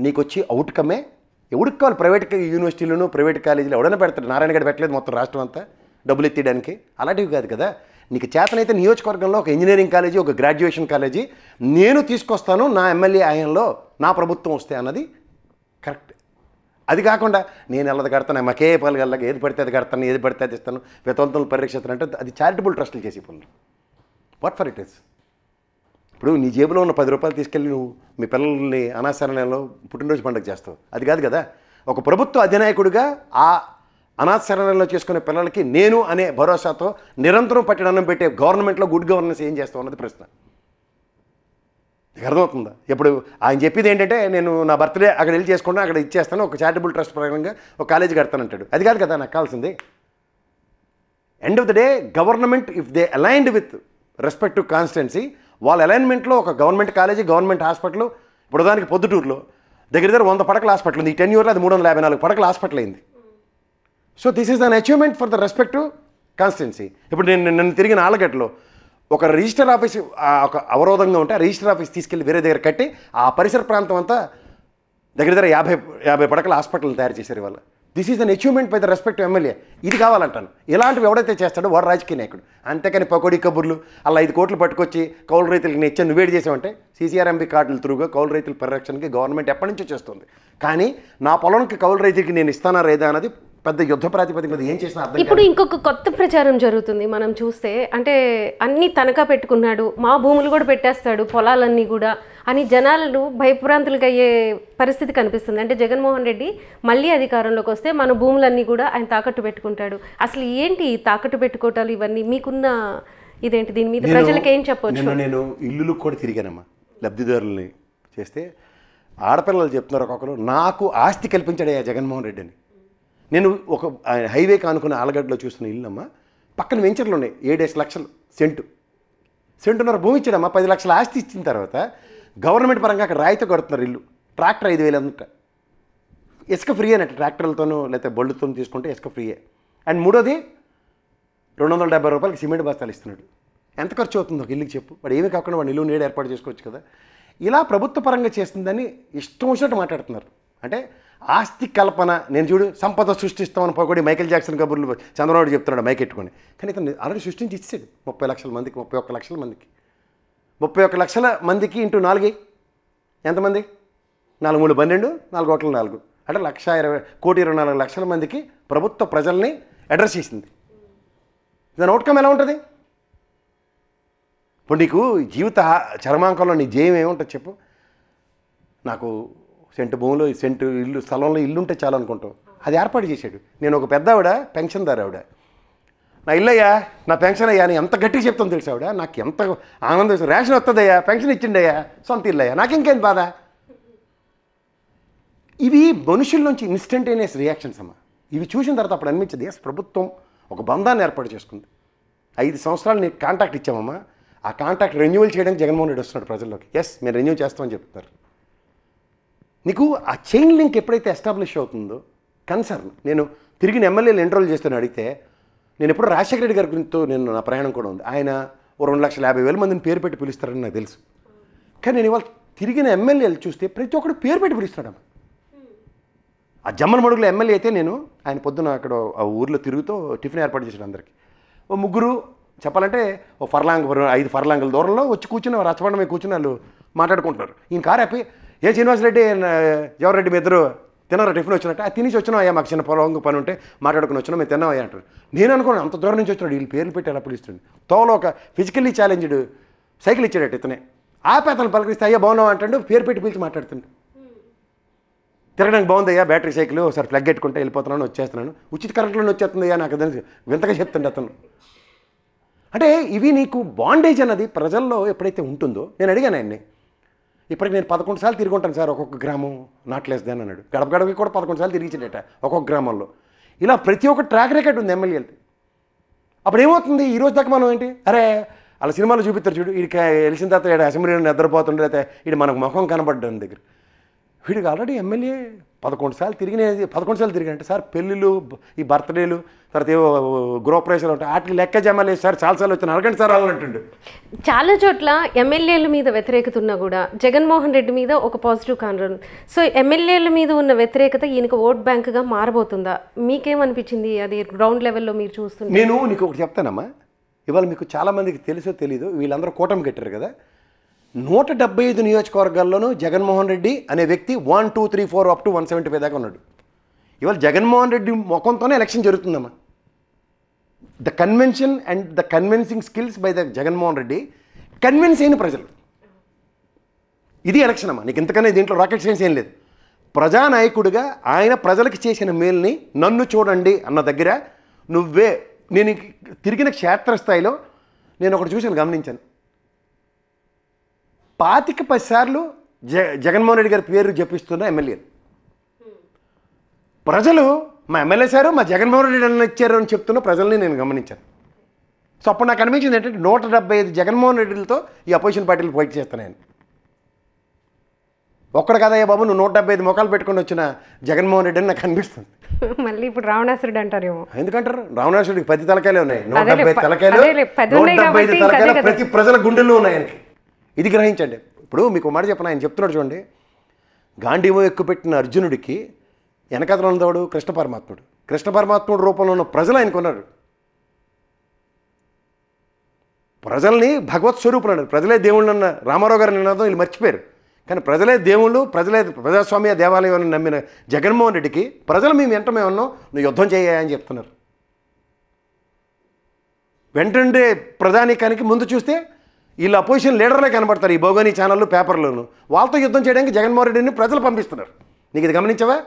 నీకు వచ్చి అవుట్కమే. ఎవరికి కావాలి? ప్రైవేట్ యూనివర్సిటీలను, ప్రైవేట్ కాలేజీలు ఎవడైనా పెడతాడు. నారాయణగఢ పెట్టలేదు మొత్తం రాష్ట్రం అంతా డబ్బులు ఎత్తేయడానికి. అలాంటివి కాదు కదా. నీకు చేతనైతే నియోజకవర్గంలో ఒక ఇంజనీరింగ్ కాలేజీ, ఒక గ్రాడ్యుయేషన్ కాలేజీ నేను తీసుకొస్తాను నా ఎమ్మెల్యే ఆయంలో, నా ప్రభుత్వం వస్తే అన్నది కరెక్ట్. అది కాకుండా నేను ఎల్లది కడతాను, మాకే పలుగల్లగా ఏది పడితే అది కడతాను, ఏది పడితే అది ఇస్తాను, వితంతులను పరిరక్షిస్తాను అంటే అది చారిటబుల్ ట్రస్టులు చేసే పనులు. What for it is? ఇప్పుడు నీ జేబులో ఉన్న 10 రూపాయలు తీసుకెళ్ళి నువ్వు మీ పిల్లల్ని అనాథశరణాలయంలో పుట్టినరోజు పండుగ చేస్తావు. అది కాదు కదా. ఒక ప్రభుత్వ అధినాయకుడిగా ఆ అనాథశరణాలయంలో చేసుకునే పిల్లలకి నేను అనే భరోసాతో నిరంతరం పట్టణం పెట్టే గవర్నమెంట్లో గుడ్ గవర్నెన్స్ ఏం చేస్తావు అన్నది ప్రశ్న. నీకు అర్థమవుతుందా? ఇప్పుడు ఆయన చెప్పేది ఏంటంటే నేను నా బర్త్డే అక్కడ వెళ్ళి చేసుకుంటాను, అక్కడ ఇచ్చేస్తాను, ఒక చారిటబుల్ ట్రస్ట్ ప్రకారంగా ఒక కాలేజీ కడతానంటాడు. అది కాదు కదా నాకు కావాల్సింది. End of the day government if they aligned with respect to constituency, వాళ్ళ అలైన్మెంట్లో ఒక గవర్నమెంట్ కాలేజీ, గవర్నమెంట్ హాస్పిటల్, ఇప్పుడు దానికి పొద్దుటూరులో దగ్గర 100 పడకల హాస్పిటల్ ఉంది. ఈ 10 ఇయర్లో అది 354 పడకల హాస్పిటల్ అయింది. So this is an achievement for the respect to constituency. ఇప్పుడు నేను తిరిగిన ఆలగడ్డలో ఒక రిజిస్టర్ ఆఫీస్ ఒక అవరోధంగా ఉంటే ఆ రిజిస్టర్ ఆఫీస్ తీసుకెళ్ళి వేరే దగ్గర కట్టి ఆ పరిసర ప్రాంతం అంతా దగ్గర 50 పడకల హాస్పిటల్ తయారు చేశారు ఇవాళ. This is an achievement by the respect to MLA. ఇది కావాలంటాను. ఇలాంటివి ఎవడైతే చేస్తాడో వాడు రాజకీయ నాయకుడు. అంతేకాని పకోడీ కబుర్లు అలా 5 కోట్లు పట్టుకొచ్చి కౌలు రైతులకు నేను ఇచ్చాను నువ్వేడి చేసావంటే సీసీఆర్ఎంపీ కార్డుల త్రూగా కౌలు రైతుల పరిరక్షణకి గవర్నమెంట్ ఎప్పటి నుంచో చేస్తుంది. కానీ నా పొలంకి కౌలు రైతుకి నేను ఇస్తానా లేదా అన్నది పెద్ద యుద్ధ ప్రాతిపదిక మీద ఏం చేసినా అర్థం. ఇప్పుడు ఇంకొక కొత్త ప్రచారం జరుగుతుంది మనం చూస్తే, అంటే అన్ని తనఖా పెట్టుకున్నాడు, మా భూములు కూడా పెట్టేస్తాడు, పొలాలన్నీ కూడా అని జనాలను భయభ్రాంతులకు అయ్యే పరిస్థితి కనిపిస్తుంది. అంటే జగన్మోహన్ రెడ్డి మళ్ళీ అధికారంలోకి వస్తే మన భూములన్నీ కూడా ఆయన తాకట్టు పెట్టుకుంటాడు. అసలు ఏంటి తాకట్టు పెట్టుకోవటాలు ఇవన్నీ? మీకున్న ఇదేంటి దీని మీద ప్రజలకు ఏం చెప్పొచ్చు? నేను ఇల్లులు కూడా తిరిగానమ్మా లబ్ధిదారుల్ని చేస్తే. ఆడపిల్లలు చెప్తున్నారు ఒక్కొక్కరు, నాకు ఆస్తి కల్పించాడయ్యా జగన్మోహన్ రెడ్డి అని. నేను ఒక హైవేకి అనుకున్న ఆలగడ్డలో చూస్తున్న ఇల్లమ్మా, పక్కన వెంచర్లు ఉన్నాయి. 7 లక్షలు సెంటున్నర భూమి ఇచ్చాడమ్మా. 10 లక్షల ఆస్తి ఇచ్చిన తర్వాత గవర్నమెంట్ పరంగా అక్కడ రాయితీ కడుతున్నారు ఇల్లు. ట్రాక్టర్ 5,000 అంట. ఇసుక ఫ్రీ అన్నట్టు, ట్రాక్టర్లతోనూ లేకపోతే బళ్ళుతో తీసుకుంటే ఇసుక ఫ్రీయే. అండ్ మూడోది 270 రూపాయలకి సిమెంట్ బస్తాలు ఇస్తున్నాడు. ఎంత ఖర్చు అవుతుంది ఒక ఇల్లుకి చెప్పు? వాడు ఏమీ కాకుండా వాడు ఇల్లు నీడ ఏర్పాటు చేసుకోవచ్చు కదా. ఇలా ప్రభుత్వ పరంగా చేస్తుందని ఇష్టం వచ్చినట్టు మాట్లాడుతున్నారు. అంటే ఆస్తి కల్పన, నేను చూడు సంపద సృష్టిస్తామని పోయి మైకేల్ జాక్సన్ కబుర్లు చంద్రబాబు చెప్తున్నాడు మైక్ ఎట్టుకొని. కానీ ఇతను ఆల్రెడీ సృష్టించి ఇచ్చాడు 30 లక్షల మందికి, 31 లక్షల మందికి. 31 లక్షల మందికి ఇంటూ 4 ఎంతమంది? 4 3 12, 4 1 4 అంటే 1,24,00,000 మందికి ప్రభుత్వ ప్రజల్ని అడ్రస్ చేసింది. దాని అవుట్కమ్ ఎలా ఉంటుంది? ఇప్పుడు నీకు జీవిత చరమాంకంలో నీ జయం ఏముంటుంది చెప్పు? నాకు సెంటు భూమిలో సెంటు ఇల్లు స్థలంలో ఇల్లు ఉంటే చాలు అనుకుంటావు. అది ఏర్పాటు చేశాడు. నేను ఒక పెద్ద ఆవిడ, పెన్షన్దారు ఆవిడ, నా ఇల్లయ్యా, నా పెన్షన్ అయ్యా అని ఎంత గట్టిగా చెప్తాను తెలుసు ఆవిడ. నాకు ఎంత ఆనందం, రేషన్ వస్తుందయ్యా, పెన్షన్ ఇచ్చిండయ్యా, సొంత ఇల్లయ్యా, నాకు ఇంకేం బాధ. ఇవి మనుషుల నుంచి ఇన్స్టంటేనియస్ రియాక్షన్స్ అమ్మా. ఇవి చూసిన తర్వాత అప్పుడు అనిపించింది, ఎస్ ప్రభుత్వం ఒక బంధాన్ని ఏర్పాటు చేసుకుంది. 5 సంవత్సరాలు నీకు కాంట్రాక్ట్ ఇచ్చామమ్మా, ఆ కాంట్రాక్ట్ రెన్యువల్ చేయడానికి జగన్మోహన్ రెడ్డి వస్తున్నాడు ప్రజల్లోకి. ఎస్ మేము రెన్యూ చేస్తామని చెప్తున్నారు. నీకు ఆ చైన్ లింక్ ఎప్పుడైతే ఎస్టాబ్లిష్ అవుతుందో కన్సర్న్. నేను తిరిగిన ఎమ్మెల్యేలు ఎన్రోల్ చేస్తాను అడిగితే, నేను ఎప్పుడు రాజశేఖర రెడ్డి గారి గురితో నేను నా ప్రయాణం కూడా ఉంది. ఆయన 2,50,000 మందిని పేరు పెట్టి పిలుస్తారని నాకు తెలుసు. కానీ నేను ఇవాళ తిరిగిన ఎమ్మెల్యేలు చూస్తే ప్రతి ఒక్కరు పేరు పెట్టి పిలుస్తాడమ్మ. ఆ జమ్మలమడుగులో ఎమ్మెల్యే అయితే నేను ఆయన పొద్దున అక్కడ ఆ ఊర్లో తిరుగుతూ టిఫిన్ ఏర్పాటు చేశాడు అందరికీ. ఓ 3 చెప్పాలంటే ఓ 5 ఫర్లాంగుల దూరంలో వచ్చి కూర్చుని రచ్చబండ మీద కూర్చుని వాళ్ళు మాట్లాడుకుంటున్నారు. ఈయన కారు ఆపి, ఏ శ్రీనివాసరెడ్డి జవహర్రెడ్డి మీ ఇద్దరు తిన్నారా టిఫిన్ వచ్చినట్టు? అది తినేసి వచ్చినా అయ్యా, మాకు చిన్న పొలం పని ఉంటే మాట్లాడుకుని వచ్చినా, మేము తిన్నాం అయ్యా అంటారు. నేను అనుకోండి అంత దూరం నుంచి వచ్చినాడు, వీళ్ళు పేర్లు పెట్టి ఎలా పిలుస్తుంది. తోలో ఒక ఫిజికల్లీ ఛాలెంజ్డ్ సైకిల్ ఇచ్చాడట ఇతనే. ఆపి అతను పలకరిస్తే అయ్యా బాగున్నావు అంటాడు, పేరు పెట్టి పిలిచి మాట్లాడుతుండే. తిరగడానికి బాగుందయ్యా, బ్యాటరీ సైకిల్, ఒకసారి ప్లగ్ పెట్టుకుంటే వెళ్ళిపోతున్నాను, వచ్చేస్తున్నాను, ఉచిత కరెంట్లోనే వచ్చేస్తుందయ్యా, నాకు తెలిసి వింతగా చెప్తుండే అతను. అంటే ఇవి నీకు బాండేజ్ అన్నది ప్రజల్లో ఎప్పుడైతే ఉంటుందో, నేను అడిగాను ఆయన్ని, ఇప్పటికి నేను 11 సార్లు తిరిగి ఉంటాను సార్ ఒక్కొక్క గ్రామం, నాట్ లెస్ దాన్ అన్నాడు. గడప గడపకి కూడా 11 సార్లు తిరిగిచ్చాడట ఒక్కొక్క గ్రామంలో. ఇలా ప్రతి ఒక్క ట్రాక్ రికార్డ్ ఉంది ఎమ్మెల్యేలది. అప్పుడు ఏమవుతుంది, ఈ రోజు దాకా మనం ఏంటి, అరే అలా సినిమాలో చూపిస్తారు చూడు, వీడికి వెళ్ళిన తర్వాత ఇక్కడ అసెంబ్లీలో నిద్రపోతుండే, అయితే వీడు మనకు ముఖం కనబడ్డాను దగ్గర. వీడికి ఆల్రెడీ ఎమ్మెల్యే 11 సార్లు తిరిగినది. 11 సార్లు తిరిగినట్టు సార్ పెళ్ళిళ్ళు, ఈ బర్త్డేలు, తర్వాత ఏవో గృహప్రవేశాలు ఉంటాయి, వాటికి లెక్క జమలేదు సార్, చాలాసార్లు వచ్చి అడగండి సార్ అన్నట్టుండు. చాలా చోట్ల ఎమ్మెల్యేల మీద వ్యతిరేకత ఉన్నా కూడా జగన్మోహన్ రెడ్డి మీద ఒక పాజిటివ్ కారణం. సో ఎమ్మెల్యేల మీద ఉన్న వ్యతిరేకత ఈయనకు ఓట్ బ్యాంక్గా మారబోతుందా? మీకేమనిపించింది అది గ్రౌండ్ లెవెల్లో మీరు చూస్తుంటే? నేను నీకు ఒకటి చెప్తానమ్మా, ఇవాళ మీకు చాలామందికి తెలుసో తెలీదు, వీళ్ళందరూ కూటమి కట్టారు కదా, 175 నియోజకవర్గాల్లోనూ జగన్మోహన్ రెడ్డి అనే వ్యక్తి 1 2 3 4 అప్ టు 175 దాకా ఉన్నాడు. ఇవాళ జగన్మోహన్ రెడ్డి ముఖంతోనే ఎలక్షన్ జరుగుతుందమ్మా. The convention and the convincing skills by the Jaganmohan Reddy convince అయిన ప్రజలు. ఇది ఎలక్షన్ అమ్మా, నీకు ఇంతకన్నా దీంట్లో రాకెట్ సైన్స్ ఏం లేదు. ప్రజానాయకుడిగా ఆయన ప్రజలకు చేసిన మేల్ని నన్ను చూడండి అన్న దగ్గర నువ్వే, నేను తిరిగిన క్షేత్రస్థాయిలో నేను ఒకటి చూశాను, గమనించాను. 25 సార్లు జగన్మోహన్ రెడ్డి గారి పేరు జపిస్తున్న ఎమ్మెల్యేలు ప్రజలు మా ఎమ్మెల్యే సారు మా జగన్మోహన్ రెడ్డి అన్న ఇచ్చారు అని చెప్తున్న ప్రజల్ని నేను గమనించాను. సో అప్పుడు నాకు అనిపించింది ఏంటంటే 175 జగన్మోహన్ రెడ్డిలతో ఈ అపోజిషన్ పార్టీలు ఫైట్ చేస్తున్నాయని. ఒక్కడ కదయ్యా బాబు, నువ్వు 175 మొక్కలు పెట్టుకుని వచ్చిన జగన్మోహన్ రెడ్డి అని నాకు అనిపిస్తుంది. మళ్ళీ ఇప్పుడు రావణాసురుడు అంటారేమో. ఎందుకంటారు? రావణాసురుడికి 10 తలకాయలే ఉన్నాయి, 175 తలకాయలు, 175 తలకాయలు ప్రతి ప్రజల గుండెల్లో ఉన్నాయి ఆయనకి. ఇది గ్రహించండి. ఇప్పుడు మీకు మాట చెప్పను, ఆయన చెప్తున్నాడు చూడండి, గాంధీవో ఎక్కుపెట్టిన అర్జునుడికి వెనకతలో ఉన్నవాడు కృష్ణ పరమాత్ముడు. కృష్ణ పరమాత్ముడు రూపంలో ఉన్న ప్రజలు ఆయనకున్నారు. ప్రజల్ని భగవత్ స్వరూపులు అన్నారు. ప్రజలే దేవుళ్ళు అన్న రామారావు గారి నినాదం వీళ్ళు మర్చిపోయారు. కానీ ప్రజలే దేవుళ్ళు, ప్రజలే ప్రజాస్వామ్య దేవాలయం అని నమ్మిన జగన్మోహన్ రెడ్డికి ప్రజలు మేము వెంట మేము ఉన్నాం, నువ్వు యుద్ధం చేయాలని చెప్తున్నారు. వెంటండే ప్రధానికానికి ముందు చూస్తే వీళ్ళు అపోజిషన్ లీడర్లే కనబడతారు ఈ భోగాని ఛానళ్ళు పేపర్లోను. వాళ్ళతో యుద్ధం చేయడానికి జగన్మోహన్ రెడ్డిని ప్రజలు పంపిస్తున్నారు. నీకు ఇది గమనించవా?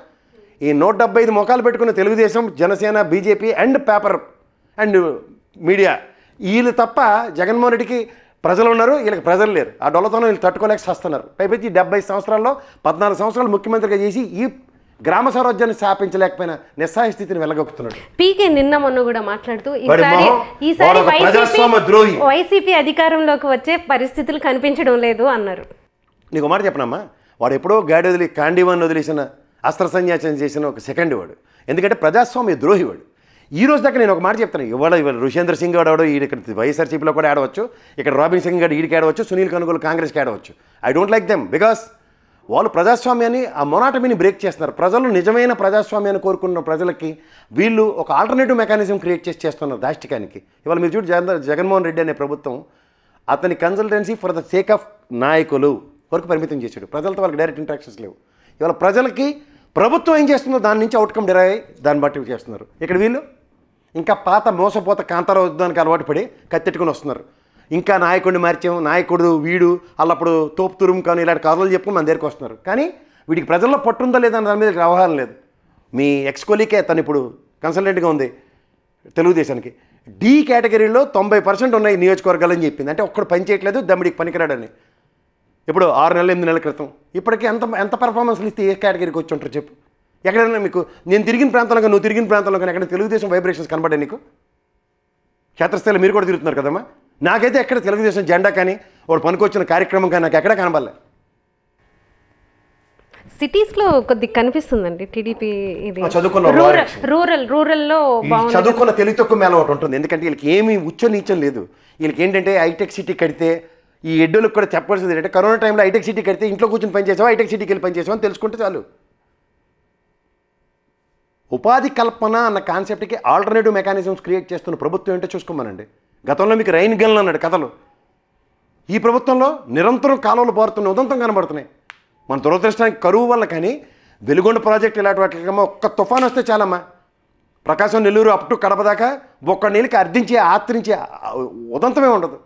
ఈ 175 మొఖాలు పెట్టుకున్న Telugu Desam, Janasena, BJP and paper and media వీళ్ళు తప్ప జగన్మోహన్ రెడ్డికి ప్రజలు ఉన్నారు, వీళ్ళకి ప్రజలు లేరు. ఆ డొల్లతోనే వీళ్ళు తట్టుకోలేక చేస్తున్నారు. పైపెచ్చి 70 సంవత్సరాల్లో 14 సంవత్సరాలు ముఖ్యమంత్రిగా చేసి ఈ గ్రామ స్వరాజ్యాన్ని స్థాపించలేకపోయినా నిస్సహాయ స్థితిని వెళ్ళగొక్కుతున్నాడు. పీకే నిన్న మొన్న కూడా మాట్లాడుతూ ఈసారి వైసీపీ అధికారంలోకి వచ్చే పరిస్థితులు కనిపించడం లేదు అన్నారు. నీకు మాట చెప్పనమ్మా, వాడు ఎప్పుడో గాడి వదిలి కాండివాన్ని వదిలేసిన అస్త్ర సన్యాసం చేసిన ఒక సెకండ్ వాడు. ఎందుకంటే ప్రజాస్వామ్య ద్రోహి వాడు. ఈ రోజు దాకా నేను ఒక మాట చెప్తాను, ఇవాళ రుషేంద్ర సింగ్ ఆడవాడు ఇక్కడ వైఎస్ఆర్సీపీలో కూడా ఆడవచ్చు, ఇక్కడ రాబిన్ సింగ్ గారు ఈడికి ఆడవచ్చు, సునీల్ కనుగోలు కాంగ్రెస్కి ఆడవచ్చు. I don't like them because వాళ్ళు ప్రజాస్వామ్యాన్ని ఆ మొనాటమీని బ్రేక్ చేస్తున్నారు. ప్రజలు నిజమైన ప్రజాస్వామ్యాన్ని కోరుకున్న ప్రజలకి వీళ్ళు ఒక ఆల్టర్నేటివ్ మెకానిజం క్రియేట్ చేస్తున్నారు దాష్టికానికి. ఇవాళ మీరు చూడు జగన్మోహన్ రెడ్డి అనే ప్రభుత్వం అతని consultancy for the sake of నాయకులు వరకు పరిమితం చేశాడు. ప్రజలతో వాళ్ళకి డైరెక్ట్ ఇంట్రాక్షన్స్ లేవు. ఇవాళ ప్రజలకి ప్రభుత్వం ఏం చేస్తుందో దాని నుంచి అవుట్కమ్ డెరైవ్ అయ్యి దాన్ని బట్టి చేస్తున్నారు. ఇక్కడ వీళ్ళు ఇంకా పాత మోసపోత కాంతార యుద్ధానికి అలవాటు పడి కత్తెట్టుకుని వస్తున్నారు. ఇంకా నాయకుడిని మార్చాం, నాయకుడు వీడు అల్లప్పుడు తోపు తురుము కానీ ఇలాంటి కథలు చెప్పుకుని మన దగ్గరికి వస్తున్నారు. కానీ వీడికి ప్రజల్లో పట్టుందా లేదా దాని మీద వ్యవహారం లేదు. మీ ఎక్స్కోలీకే తను ఇప్పుడు కన్సల్టెంట్గా ఉంది తెలుగుదేశానికి. డి కేటగిరీలో 90% ఉన్నాయి నియోజకవర్గాలని చెప్పింది. అంటే ఒక్కడు పని చేయట్లేదు, దమ్మిడికి పనికిరాడని. ఇప్పుడు 6 నెలలు 8 నెలల క్రితం ఇప్పటికీ ఎంత పర్ఫార్మెన్స్లు ఇస్తే ఏ కేటగిరీకి వచ్చి ఉంటారు చెప్పు? ఎక్కడైనా మీకు నేను తిరిగిన ప్రాంతంలో కానీ నువ్వు తిరిగిన ప్రాంతంలో కానీ ఎక్కడ తెలుగుదేశం వైబ్రేషన్స్ కనబడ్డాయి నీకు? క్షేత్రస్థాయిలో మీరు కూడా తిరుగుతున్నారు కదమ్మా. నాకైతే ఎక్కడ తెలుగుదేశం జెండా కానీ వాడు పనికొచ్చిన కార్యక్రమం కానీ నాకు ఎక్కడ కనబడలే. సిటీస్లో కొద్దిగా కనిపిస్తుందండి టీడీపీ. ఇది చదువుకున్న రూరల్లో చదువుకున్న తెలుగు తక్కువ మేళ ఒకటి ఉంటుంది. ఎందుకంటే వీళ్ళకి ఏమీ ఉచ్చ నీచం లేదు. వీళ్ళకి ఏంటంటే హైటెక్ సిటీ కడితే ఈ ఎడ్డోళ్ళకి కూడా చెప్పాల్సింది ఏంటంటే కరోనా టైంలో హైటెక్ సిటీ కడితే ఇంట్లో కూర్చొని పని చేసావా, హైటెక్ సిటీకి వెళ్ళి పని చేసావా అని తెలుసుకుంటే చాలు. ఉపాధి కల్పన అన్న కాన్సెప్ట్కి ఆల్టర్నేటివ్ మెకానిజమ్స్ క్రియేట్ చేస్తున్న ప్రభుత్వం ఏంటో చూసుకోమనండి. గతంలో మీకు రైన్ గన్లు అన్నాడు కథలు. ఈ ప్రభుత్వంలో నిరంతరం కాలువలు పారుతున్న ఉదంతం కనబడుతున్నాయి. మన దురదృష్టానికి కరువు వల్ల కానీ వెలుగొండ ప్రాజెక్ట్ ఇలాంటి వాటికమ్మా ఒక్క తుఫాన్ వస్తే చాలమ్మా ప్రకాశం నెల్లూరు అప్ టు కడప దాకా ఒక్క నీళ్ళకి అర్థించే ఆత్రించే ఉదంతమే ఉండదు.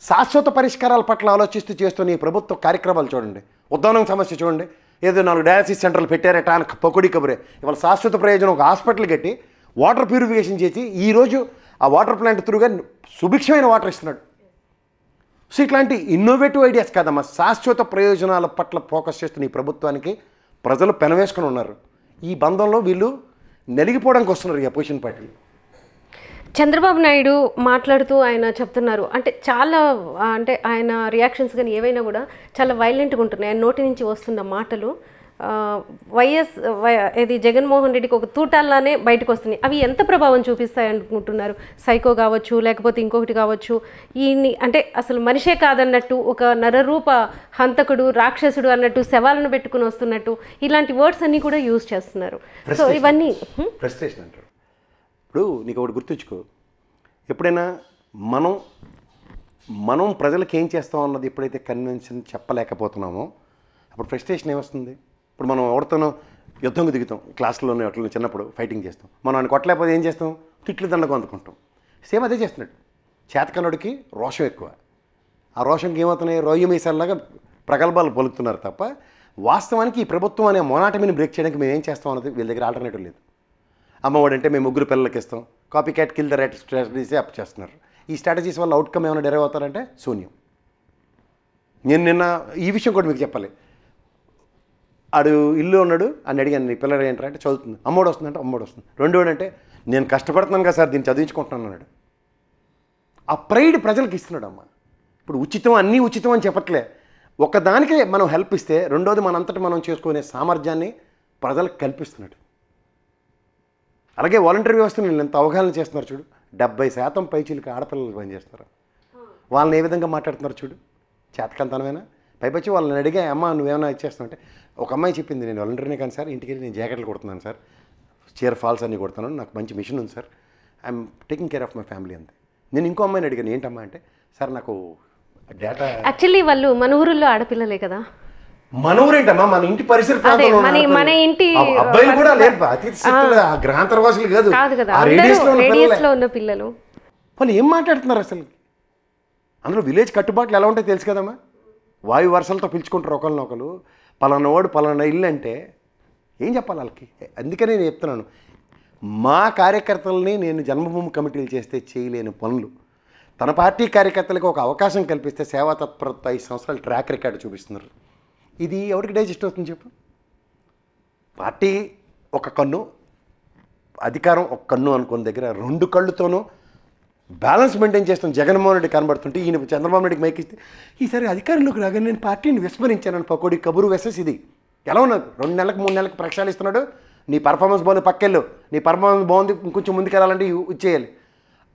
శాశ్వత పరిష్కారాల పట్ల ఆలోచిస్తూ చేస్తున్న ఈ ప్రభుత్వ కార్యక్రమాలు చూడండి. ఉద్దానం సమస్య చూడండి, ఏదో 4 డయాలసిస్ సెంటర్లు పెట్టారట అని పొకుడి కబురే. ఇవాళ శాశ్వత ప్రయోజనం ఒక హాస్పిటల్ కట్టి వాటర్ ప్యూరిఫికేషన్ చేసి ఈరోజు ఆ వాటర్ ప్లాంట్ త్రూగా సుభిక్షమైన వాటర్ ఇస్తున్నాడు. సో ఇట్లాంటి ఇన్నోవేటివ్ ఐడియాస్ కాదమ్మా, శాశ్వత ప్రయోజనాల పట్ల ఫోకస్ చేస్తున్న ఈ ప్రభుత్వానికి ప్రజలు పెనవేసుకుని ఉన్నారు. ఈ బంధంలో వీళ్ళు నలిగిపోవడానికి వస్తున్నారు ఈ అపోజిషన్ పార్టీలు. చంద్రబాబు నాయుడు మాట్లాడుతూ ఆయన చెప్తున్నారు, అంటే చాలా అంటే ఆయన రియాక్షన్స్ కానీ ఏవైనా కూడా చాలా వైలెంట్గా ఉంటున్నాయి. ఆయన నోటి నుంచి వస్తున్న మాటలు ఇది జగన్మోహన్ రెడ్డికి ఒక తూటాల్లానే బయటకు వస్తున్నాయి. అవి ఎంత ప్రభావం చూపిస్తాయి అనుకుంటున్నారు? సైకో కావచ్చు, లేకపోతే ఇంకొకటి కావచ్చు. ఈయన్ని అంటే అసలు మనిషే కాదన్నట్టు, ఒక నరరూప హంతకుడు, రాక్షసుడు అన్నట్టు, శవాలను పెట్టుకుని వస్తున్నట్టు ఇలాంటి వర్డ్స్ అన్నీ కూడా యూజ్ చేస్తున్నారు. సో ఇవన్నీ ఫ్రస్ట్రేషన్ అంటారు. ఇప్పుడు నీకు ఒకటి గుర్తుంచుకో, ఎప్పుడైనా మనం ప్రజలకు ఏం చేస్తాం అన్నది ఎప్పుడైతే కన్వెన్షన్ చెప్పలేకపోతున్నామో అప్పుడు ఫ్రస్ట్రేషన్ ఏమొస్తుంది? ఇప్పుడు మనం ఎవరితోనో యుద్ధంకు దిగుతాం, క్లాసులోనే అట్లా చిన్నప్పుడు ఫైటింగ్ చేస్తాం. మనం ఆయన కొట్టలేకపోతే ఏం చేస్తాం? తిట్లు దండకు అందుకుంటాం. సేమ్ అదే చేస్తున్నాడు. చేతకనుడికి రోషం ఎక్కువ. ఆ రోషంకి ఏమవుతున్నాయి? రొయ్య మీసాలలాగా ప్రగల్భాలు పలుకుతున్నారు తప్ప వాస్తవానికి ఈ ప్రభుత్వం అనే మొనాటమీని బ్రేక్ చేయడానికి మేము ఏం చేస్తాం అన్నది వీళ్ళ దగ్గర ఆల్టర్నేటివ్ లేదు. అమ్మఒడి అంటే మేము 3 పిల్లలకి ఇస్తాం, copy cat kill the right స్ట్రాటజీసే అప్ చేస్తున్నారు. ఈ స్ట్రాటజీస్ వల్ల అవుట్కమ్ ఏమైనా డెరైవ్ అవుతారంటే శూన్యం. నేను నిన్న ఈ విషయం కూడా మీకు చెప్పాలి. ఆడు ఇల్లు ఉన్నాడు అని అడిగాను, నీ పిల్లలు ఏంటారు అంటే చదువుతుంది. అమ్మఒడి వస్తుందంటే అమ్మఒడి వస్తుంది. రెండోడు అంటే నేను కష్టపడుతున్నాను కదా సార్ దీన్ని చదివించుకుంటున్నాను అన్నాడు. ఆ ప్రైడ్ ప్రజలకు ఇస్తున్నాడు అమ్మ. ఇప్పుడు ఉచితం అన్నీ ఉచితం అని చెప్పట్లే, ఒకదానికే మనం హెల్ప్ ఇస్తే రెండోది మనంతటి మనం చేసుకునే సామర్థ్యాన్ని ప్రజలకు కల్పిస్తున్నాడు. అలాగే వాలంటరీ వ్యవస్థను నేను ఎంత అవగాహన చేస్తున్నారు చూడు. 70% పైచీలకు ఆడపిల్లలు పనిచేస్తున్నారు. వాళ్ళని ఏ విధంగా మాట్లాడుతున్నారు చూడు. చేతకంతనమైనా పైపచ్చి వాళ్ళని అడిగా, అమ్మ నువ్వేమైనా ఇచ్చేస్తావు అంటే ఒక అమ్మాయి చెప్పింది, నేను వాలంటరీనే కానీ సార్, ఇంటికి వెళ్ళి నేను జాకెట్లు కొడుతున్నాను సార్, చీర ఫాల్స్ అన్నీ కొడుతున్నాను, నాకు మంచి మిషన్ ఉంది sir, I'm taking care of my family అంతే. నేను ఇంకో అమ్మాయిని అడిగాను, ఏంటమ్మా అంటే సార్ నాకు డేటా. యాక్చువల్లీ వాళ్ళు మన ఊరిలో ఆడపిల్లలే కదా. మన ఊరేంటమ్మా, మన ఇంటి పరిసర ప్రాంతంలో మన ఇంటి అబ్బాయిలు కూడా లేదు, గ్రహాంతరవాసులు కాదు, రేడియస్లో ఉన్న పిల్లలు. వాళ్ళు ఏం మాట్లాడుతున్నారు అసలు? అందులో విలేజ్ కట్టుబాట్లు ఎలా ఉంటాయో తెలుసు కదమ్మా. వాయు వరుసలతో పిలుచుకుంటారు ఒకరినొకరు. పలానా వాడు పలానా ఇల్లు అంటే ఏం చెప్పాలి వాళ్ళకి? అందుకనే నేను చెప్తున్నాను, మా కార్యకర్తలని నేను జన్మభూమి కమిటీలు చేస్తే చేయలేని పనులు తన పార్టీ కార్యకర్తలకు ఒక అవకాశం కల్పిస్తే సేవా తత్పరత 5 సంవత్సరాల ట్రాక్ రికార్డు చూపిస్తున్నారు. ఇది ఎవరికి డైజెస్ట్ అవుతుంది చెప్పు? పార్టీ ఒక కన్ను, అధికారం ఒక కన్ను అనుకున్న దగ్గర 2 కళ్ళుతోనూ బ్యాలెన్స్ మెయింటైన్ చేస్తాం. జగన్మోహన్ రెడ్డి కనబడుతుంటే ఈయన చంద్రబాబు నాయుడికి మైకిస్తే ఈసారి అధికారంలోకి రాగానే నేను పార్టీని విస్మరించానని పకోడీ కబురు వెసెస్ ఇది ఎలా ఉన్నది? 2 నెలలకు 3 నెలలకు ప్రక్షాళిస్తున్నాడు, నీ పర్ఫార్మెన్స్ బాగుంది పక్కెళ్ళు, నీ పర్ఫార్మెన్స్ బాగుంది ఇంకొంచెం ముందుకెళ్ళాలంటే ఇచ్చేయాలి.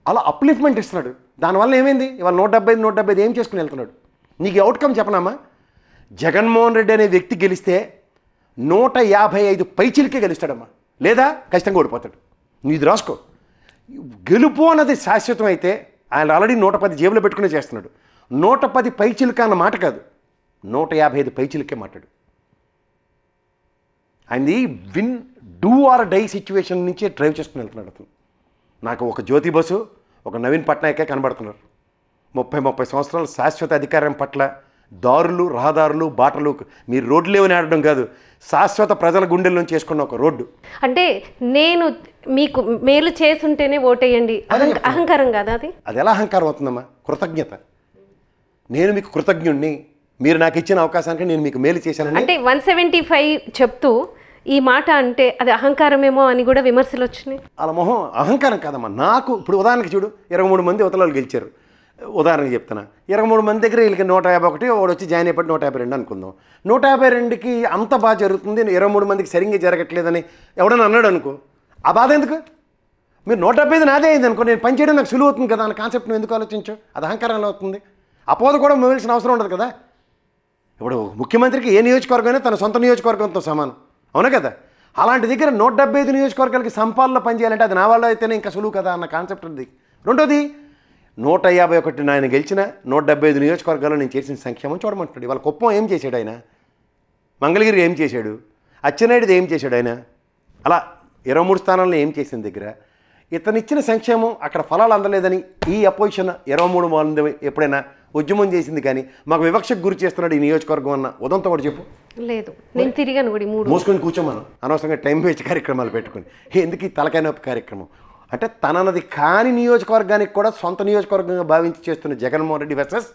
అలా అప్లిఫ్ట్మెంట్ ఇస్తున్నాడు. దానివల్ల ఏమైంది, ఇవాళ 175 ఏం చేసుకుని వెళ్తున్నాడు. నీకు అవుట్కమ్ చెప్పనమ్మా, జగన్మోహన్ రెడ్డి అనే వ్యక్తి గెలిస్తే 155 పైచిలకే గెలుస్తాడమ్మా, లేదా ఖచ్చితంగా ఓడిపోతాడు. నీది రాసుకో. గెలుపు అన్నది శాశ్వతం అయితే ఆయన ఆల్రెడీ 110 జేబులో పెట్టుకునే చేస్తున్నాడు. 110 పైచిలుక అన్న మాట కాదు, 155 పైచిలుకే మాట్లాడు. ఆయనది win do or die situation నుంచే డ్రైవ్ చేసుకుని వెళ్తున్నాడు అతను. నాకు ఒక జ్యోతి బసు, ఒక నవీన్ పట్నాయకే కనబడుతున్నారు. 30 సంవత్సరాల శాశ్వత అధికారం పట్ల దారులు, రహదారులు, బాటలు, మీరు రోడ్లు లేవని ఆడడం కాదు, శాశ్వత ప్రజల గుండెల్లో చేసుకున్న ఒక రోడ్డు. అంటే నేను మీకు మేలు చేసుంటేనే ఓటేయండి అహంకారం కాదా అది? అది ఎలా అహంకారం అవుతుందమ్మా? కృతజ్ఞత. నేను మీకు కృతజ్ఞుణ్ణి, మీరు నాకు ఇచ్చిన అవకాశానికి నేను మీకు మేలు చేశానని. అంటే 175 చెప్తూ ఈ మాట అంటే అది అహంకారమేమో అని కూడా విమర్శలు వచ్చినాయి. అలా మొహం అహంకారం కాదమ్మా. నాకు ఇప్పుడు ఉదాహరణకి చూడు, 23 మంది అవతల గెలిచారు. ఉదాహరణకి చెప్తున్నా, 23 మంది దగ్గర వీళ్ళకి 151, వాడు వచ్చి జాయిన్ అయిపోయి 152 అనుకుందాం. 152కి అంత బాగా జరుగుతుంది, 23 మందికి సరిగ్గా జరగట్లేదని ఎవడన్నా అన్నాడు అనుకో, ఆ బాధ ఎందుకు? మీరు 175 నాదే అయింది అనుకో, నేను పని చేయడం నాకు సులువు అవుతుంది కదా అన్న కాన్సెప్ట్ నువ్వు ఎందుకు ఆలోచించు? అది అహంకారంలో అవుతుంది. అపోద కూడా మోయాల్సిన అవసరం ఉండదు కదా. ఇప్పుడు ముఖ్యమంత్రికి ఏ నియోజకవర్గమైనా తన సొంత నియోజకవర్గంతో సమానం, అవునా కదా? అలాంటి దగ్గర 175 నియోజకవర్గాలకి సంపాదనలో పనిచేయాలంటే అది నా వాళ్ళు అయితేనే ఇంకా సులువు కదా అన్న కాన్సెప్ట్ ఉంది. రెండోది, 151 ఆయన గెలిచిన 175 నియోజకవర్గాల్లో నేను చేసిన సంక్షేమం చూడమంటున్నాడు. ఇవాళ కుప్పం ఏం చేశాడు ఆయన, మంగళగిరి ఏం చేశాడు, అచ్చెన్నాయుడు ఏం చేశాడు ఆయన, అలా 23 స్థానాలను ఏం చేసిన దగ్గర ఇతనిచ్చిన సంక్షేమం అక్కడ ఫలాలు అందలేదని ఈ అపోజిషన్ 23 మంది ఎప్పుడైనా ఉద్యమం చేసింది కానీ మాకు వివక్షకు గురి చేస్తున్నాడు ఈ నియోజకవర్గం అన్న ఉదంతో కూడా చెప్పు. లేదు, నేను తిరిగాను కూడా 3 మోసుకొని కూర్చోమను, అనవసరంగా టైం వేస్ట్ కార్యక్రమాలు పెట్టుకుని ఎందుకు ఈ తలకాయ నొప్పి కార్యక్రమం. అంటే తనది కాని నియోజకవర్గానికి కూడా సొంత నియోజకవర్గంగా భావించి చేస్తున్న జగన్మోహన్ రెడ్డి వర్సెస్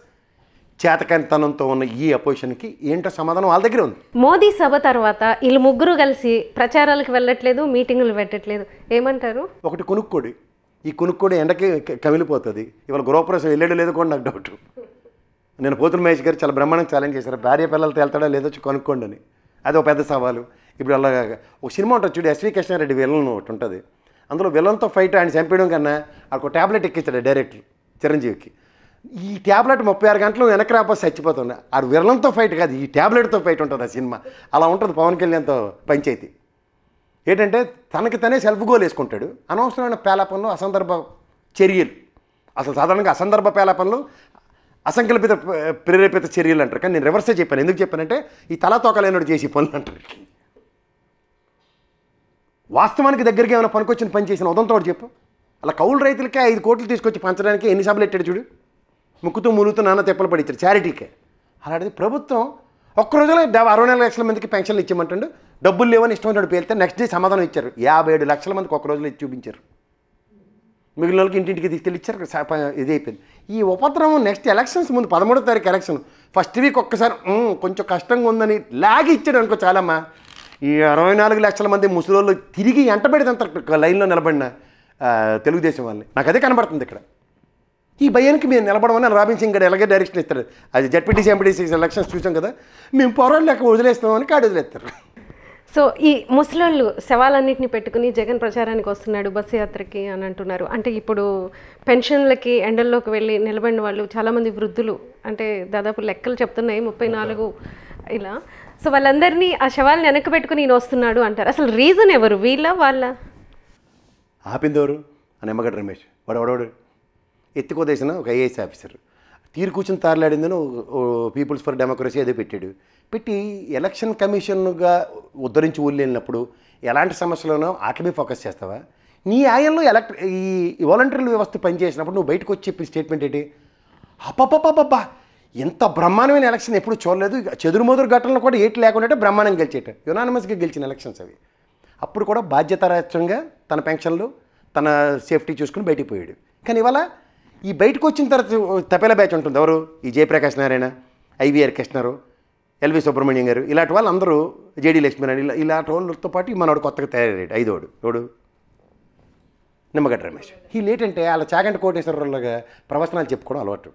చేతకంతనంతో ఉన్న ఈ అపోజిషన్కి ఏంటో సమాధానం వాళ్ళ దగ్గర ఉంది. మోదీ సభ తర్వాత వీళ్ళు ముగ్గురు కలిసి ప్రచారాలకు వెళ్ళట్లేదు, మీటింగులు పెట్టట్లేదు, ఏమంటారు? ఒకటి కొనుక్కోడి, ఈ కొనుక్కోడి ఎండకి కమిలిపోతుంది. ఇవాళ గృహప్రవేశం వెళ్ళాడు లేదో కూడా నాకు డౌట్. నేను పోతున్న మహేష్ గారు చాలా బ్రహ్మాండంగా ఛాలెంజ్ చేశారు, భార్య పిల్లలతో వెళ్తాడా లేదో కొనుక్కోండి అని. అది ఒక పెద్ద సవాలు. ఇప్పుడు అలా ఒక సినిమా ఉంటుంది చూడు, ఎస్వి కృష్ణారెడ్డి విలన్ ఒకటి ఉంటుంది, అందులో విలన్తో ఫైట్ ఆయన చంపేయడం కన్నా ఒక ట్యాబ్లెట్ ఎక్కించాడు డైరెక్టర్ చిరంజీవికి. ఈ ట్యాబ్లెట్ 36 గంటలు వెనక్కి రాకపోతే చచ్చిపోతుంది. ఆ విలన్తో ఫైట్ కాదు, ఈ ట్యాబ్లెట్తో ఫైట్ ఉంటుంది ఆ సినిమా. అలా ఉంటుంది పవన్ కళ్యాణ్తో పంచాయతీ. ఏంటంటే తనకి తనే సెల్ఫ్ గోల్ వేసుకుంటాడు. అనవసరమైన పేలాపనలు, అసందర్భ చర్యలు, అసలు సాధారణంగా అసందర్భ పేలాపనలు అసంకల్పిత ప్రేరేపిత చర్యలు అంటారు. కానీ నేను రివర్సే చెప్పాను. ఎందుకు చెప్పానంటే ఈ తలాతోకలేనోడు చేసి పనులు అంటారు. వాస్తవానికి దగ్గరికి ఏమైనా పనికొచ్చిన పని చేసిన ఉదంతో చెప్పు. అలా కౌలు రైతులకే 5 కోట్లు తీసుకొచ్చి పంచడానికి ఎన్ని సభలు ఎట్టాడు చూడు, ముక్కుతూ ములుగుతూ నాన్న తెప్పలు పడిచ్చాడు చారిటీకే. అలాంటిది ప్రభుత్వం ఒక్కరోజులో 64 లక్షల మందికి పెన్షన్లు ఇచ్చామంటాడు, డబ్బులు లేవని ఇష్టం వచ్చినట్టు పేలితే నెక్స్ట్ డే సమాధానం ఇచ్చారు. 57 లక్షల మందికి ఒక్క రోజులో ఇచ్చి చూపించారు. మిగిలిన వాళ్ళకి ఇంటింటికి తీసుకెళ్ళి ఇచ్చారు. ఇది అయిపోయింది. ఈ ఉపద్రవం నెక్స్ట్ ఎలక్షన్స్ ముందు 13వ తారీఖు ఎలక్షన్ ఫస్ట్ వీక్ ఒక్కసారి కొంచెం కష్టంగా ఉందని లాగి ఇచ్చాడు అనుకో చాలమ్మా. ఈ 64 లక్షల మంది ముసలోళ్ళు తిరిగి ఎంటబెడినంత లైన్లో నిలబడిన తెలుగుదేశం వాళ్ళని నాకు అదే కనబడుతుంది ఇక్కడ. ఈ భయానికి మేము నిలబడమని రాబిన్ సింగ్ గారు ఎలాగే డైరెక్షన్ ఇస్తారు. అది జడ్పీటీసీ ఎంపీటీసీ ఎలక్షన్స్ చూసాం కదా, మేము పోరాడు లేక వదిలేస్తామని కాడు వదిలేస్తారు. సో ఈ ముసలోళ్ళు శవాలన్నింటినీ పెట్టుకుని జగన్ ప్రచారానికి వస్తున్నాడు బస్సు యాత్రకి అని అంటున్నారు. అంటే ఇప్పుడు పెన్షన్లకి ఎండల్లోకి వెళ్ళి నిలబడిన వాళ్ళు చాలామంది వృద్ధులు, అంటే దాదాపు లెక్కలు చెప్తున్నాయి 34 ఇలా. సో వాళ్ళందరినీ ఆ శవాలను వెనక్కి పెట్టుకుని ఈయన వస్తున్నాడు అంటారు. అసలు రీజన్ ఎవరు, వీళ్ళ వాళ్ళ? ఆపిందెవరు? అని నిమ్మగడ్డ రమేష్ వాడు ఎత్తుకోదేసిన ఒక ఐఏఎస్ ఆఫీసర్ తీరు కూర్చుని తారలాడిందని పీపుల్స్ ఫర్ డెమోక్రసీ అదే పెట్టాడు. పెట్టి ఎలక్షన్ కమిషన్గా ఉద్ధరించి ఊళ్ళినప్పుడు ఎలాంటి సమస్యలోనో వాటి మీద ఫోకస్ చేస్తావా? నీ ఆయంలో ఈ వాలంటీర్ల వ్యవస్థ పనిచేసినప్పుడు నువ్వు బయటకు వచ్చి చెప్పిన స్టేట్మెంట్ ఏంటి? అప్పపప్పబ్బా ఎంత బ్రహ్మాండమైన ఎలక్షన్ ఎప్పుడు చూడలేదు, చెదురుమదురు ఘటనలు కూడా ఏటి లేకుండా బ్రహ్మాండంగా గెలిచేట యునానిమస్గా గెలిచిన ఎలక్షన్స్ అవి. అప్పుడు కూడా బాధ్యతారాహిత్యంగా తన పెన్షన్లు తన సేఫ్టీ చూసుకుని బయటికి పోయాడు. కానీ ఇవాళ ఈ బయటకు వచ్చిన తర్వాత తపేల బ్యాచ్ ఉంటుంది. ఎవరు? ఈ జయప్రకాష్ నారాయణ, ఐవీఆర్ కృష్ణారావు, ఎల్వి సుబ్రహ్మణ్యం గారు, ఇలాంటి వాళ్ళు అందరూ, జేడీ లక్ష్మీనారాయణ, ఇలాంటి వాళ్ళతో పాటు మనోడు కొత్తగా తయారయ్యాడు 5వ నిమ్మగడ్డ రమేష్. వీళ్ళు ఏంటంటే వాళ్ళ చాగంటి కోటేశ్వరరావుగా ప్రవచనాలు చెప్పుకోవడం అలవాటు.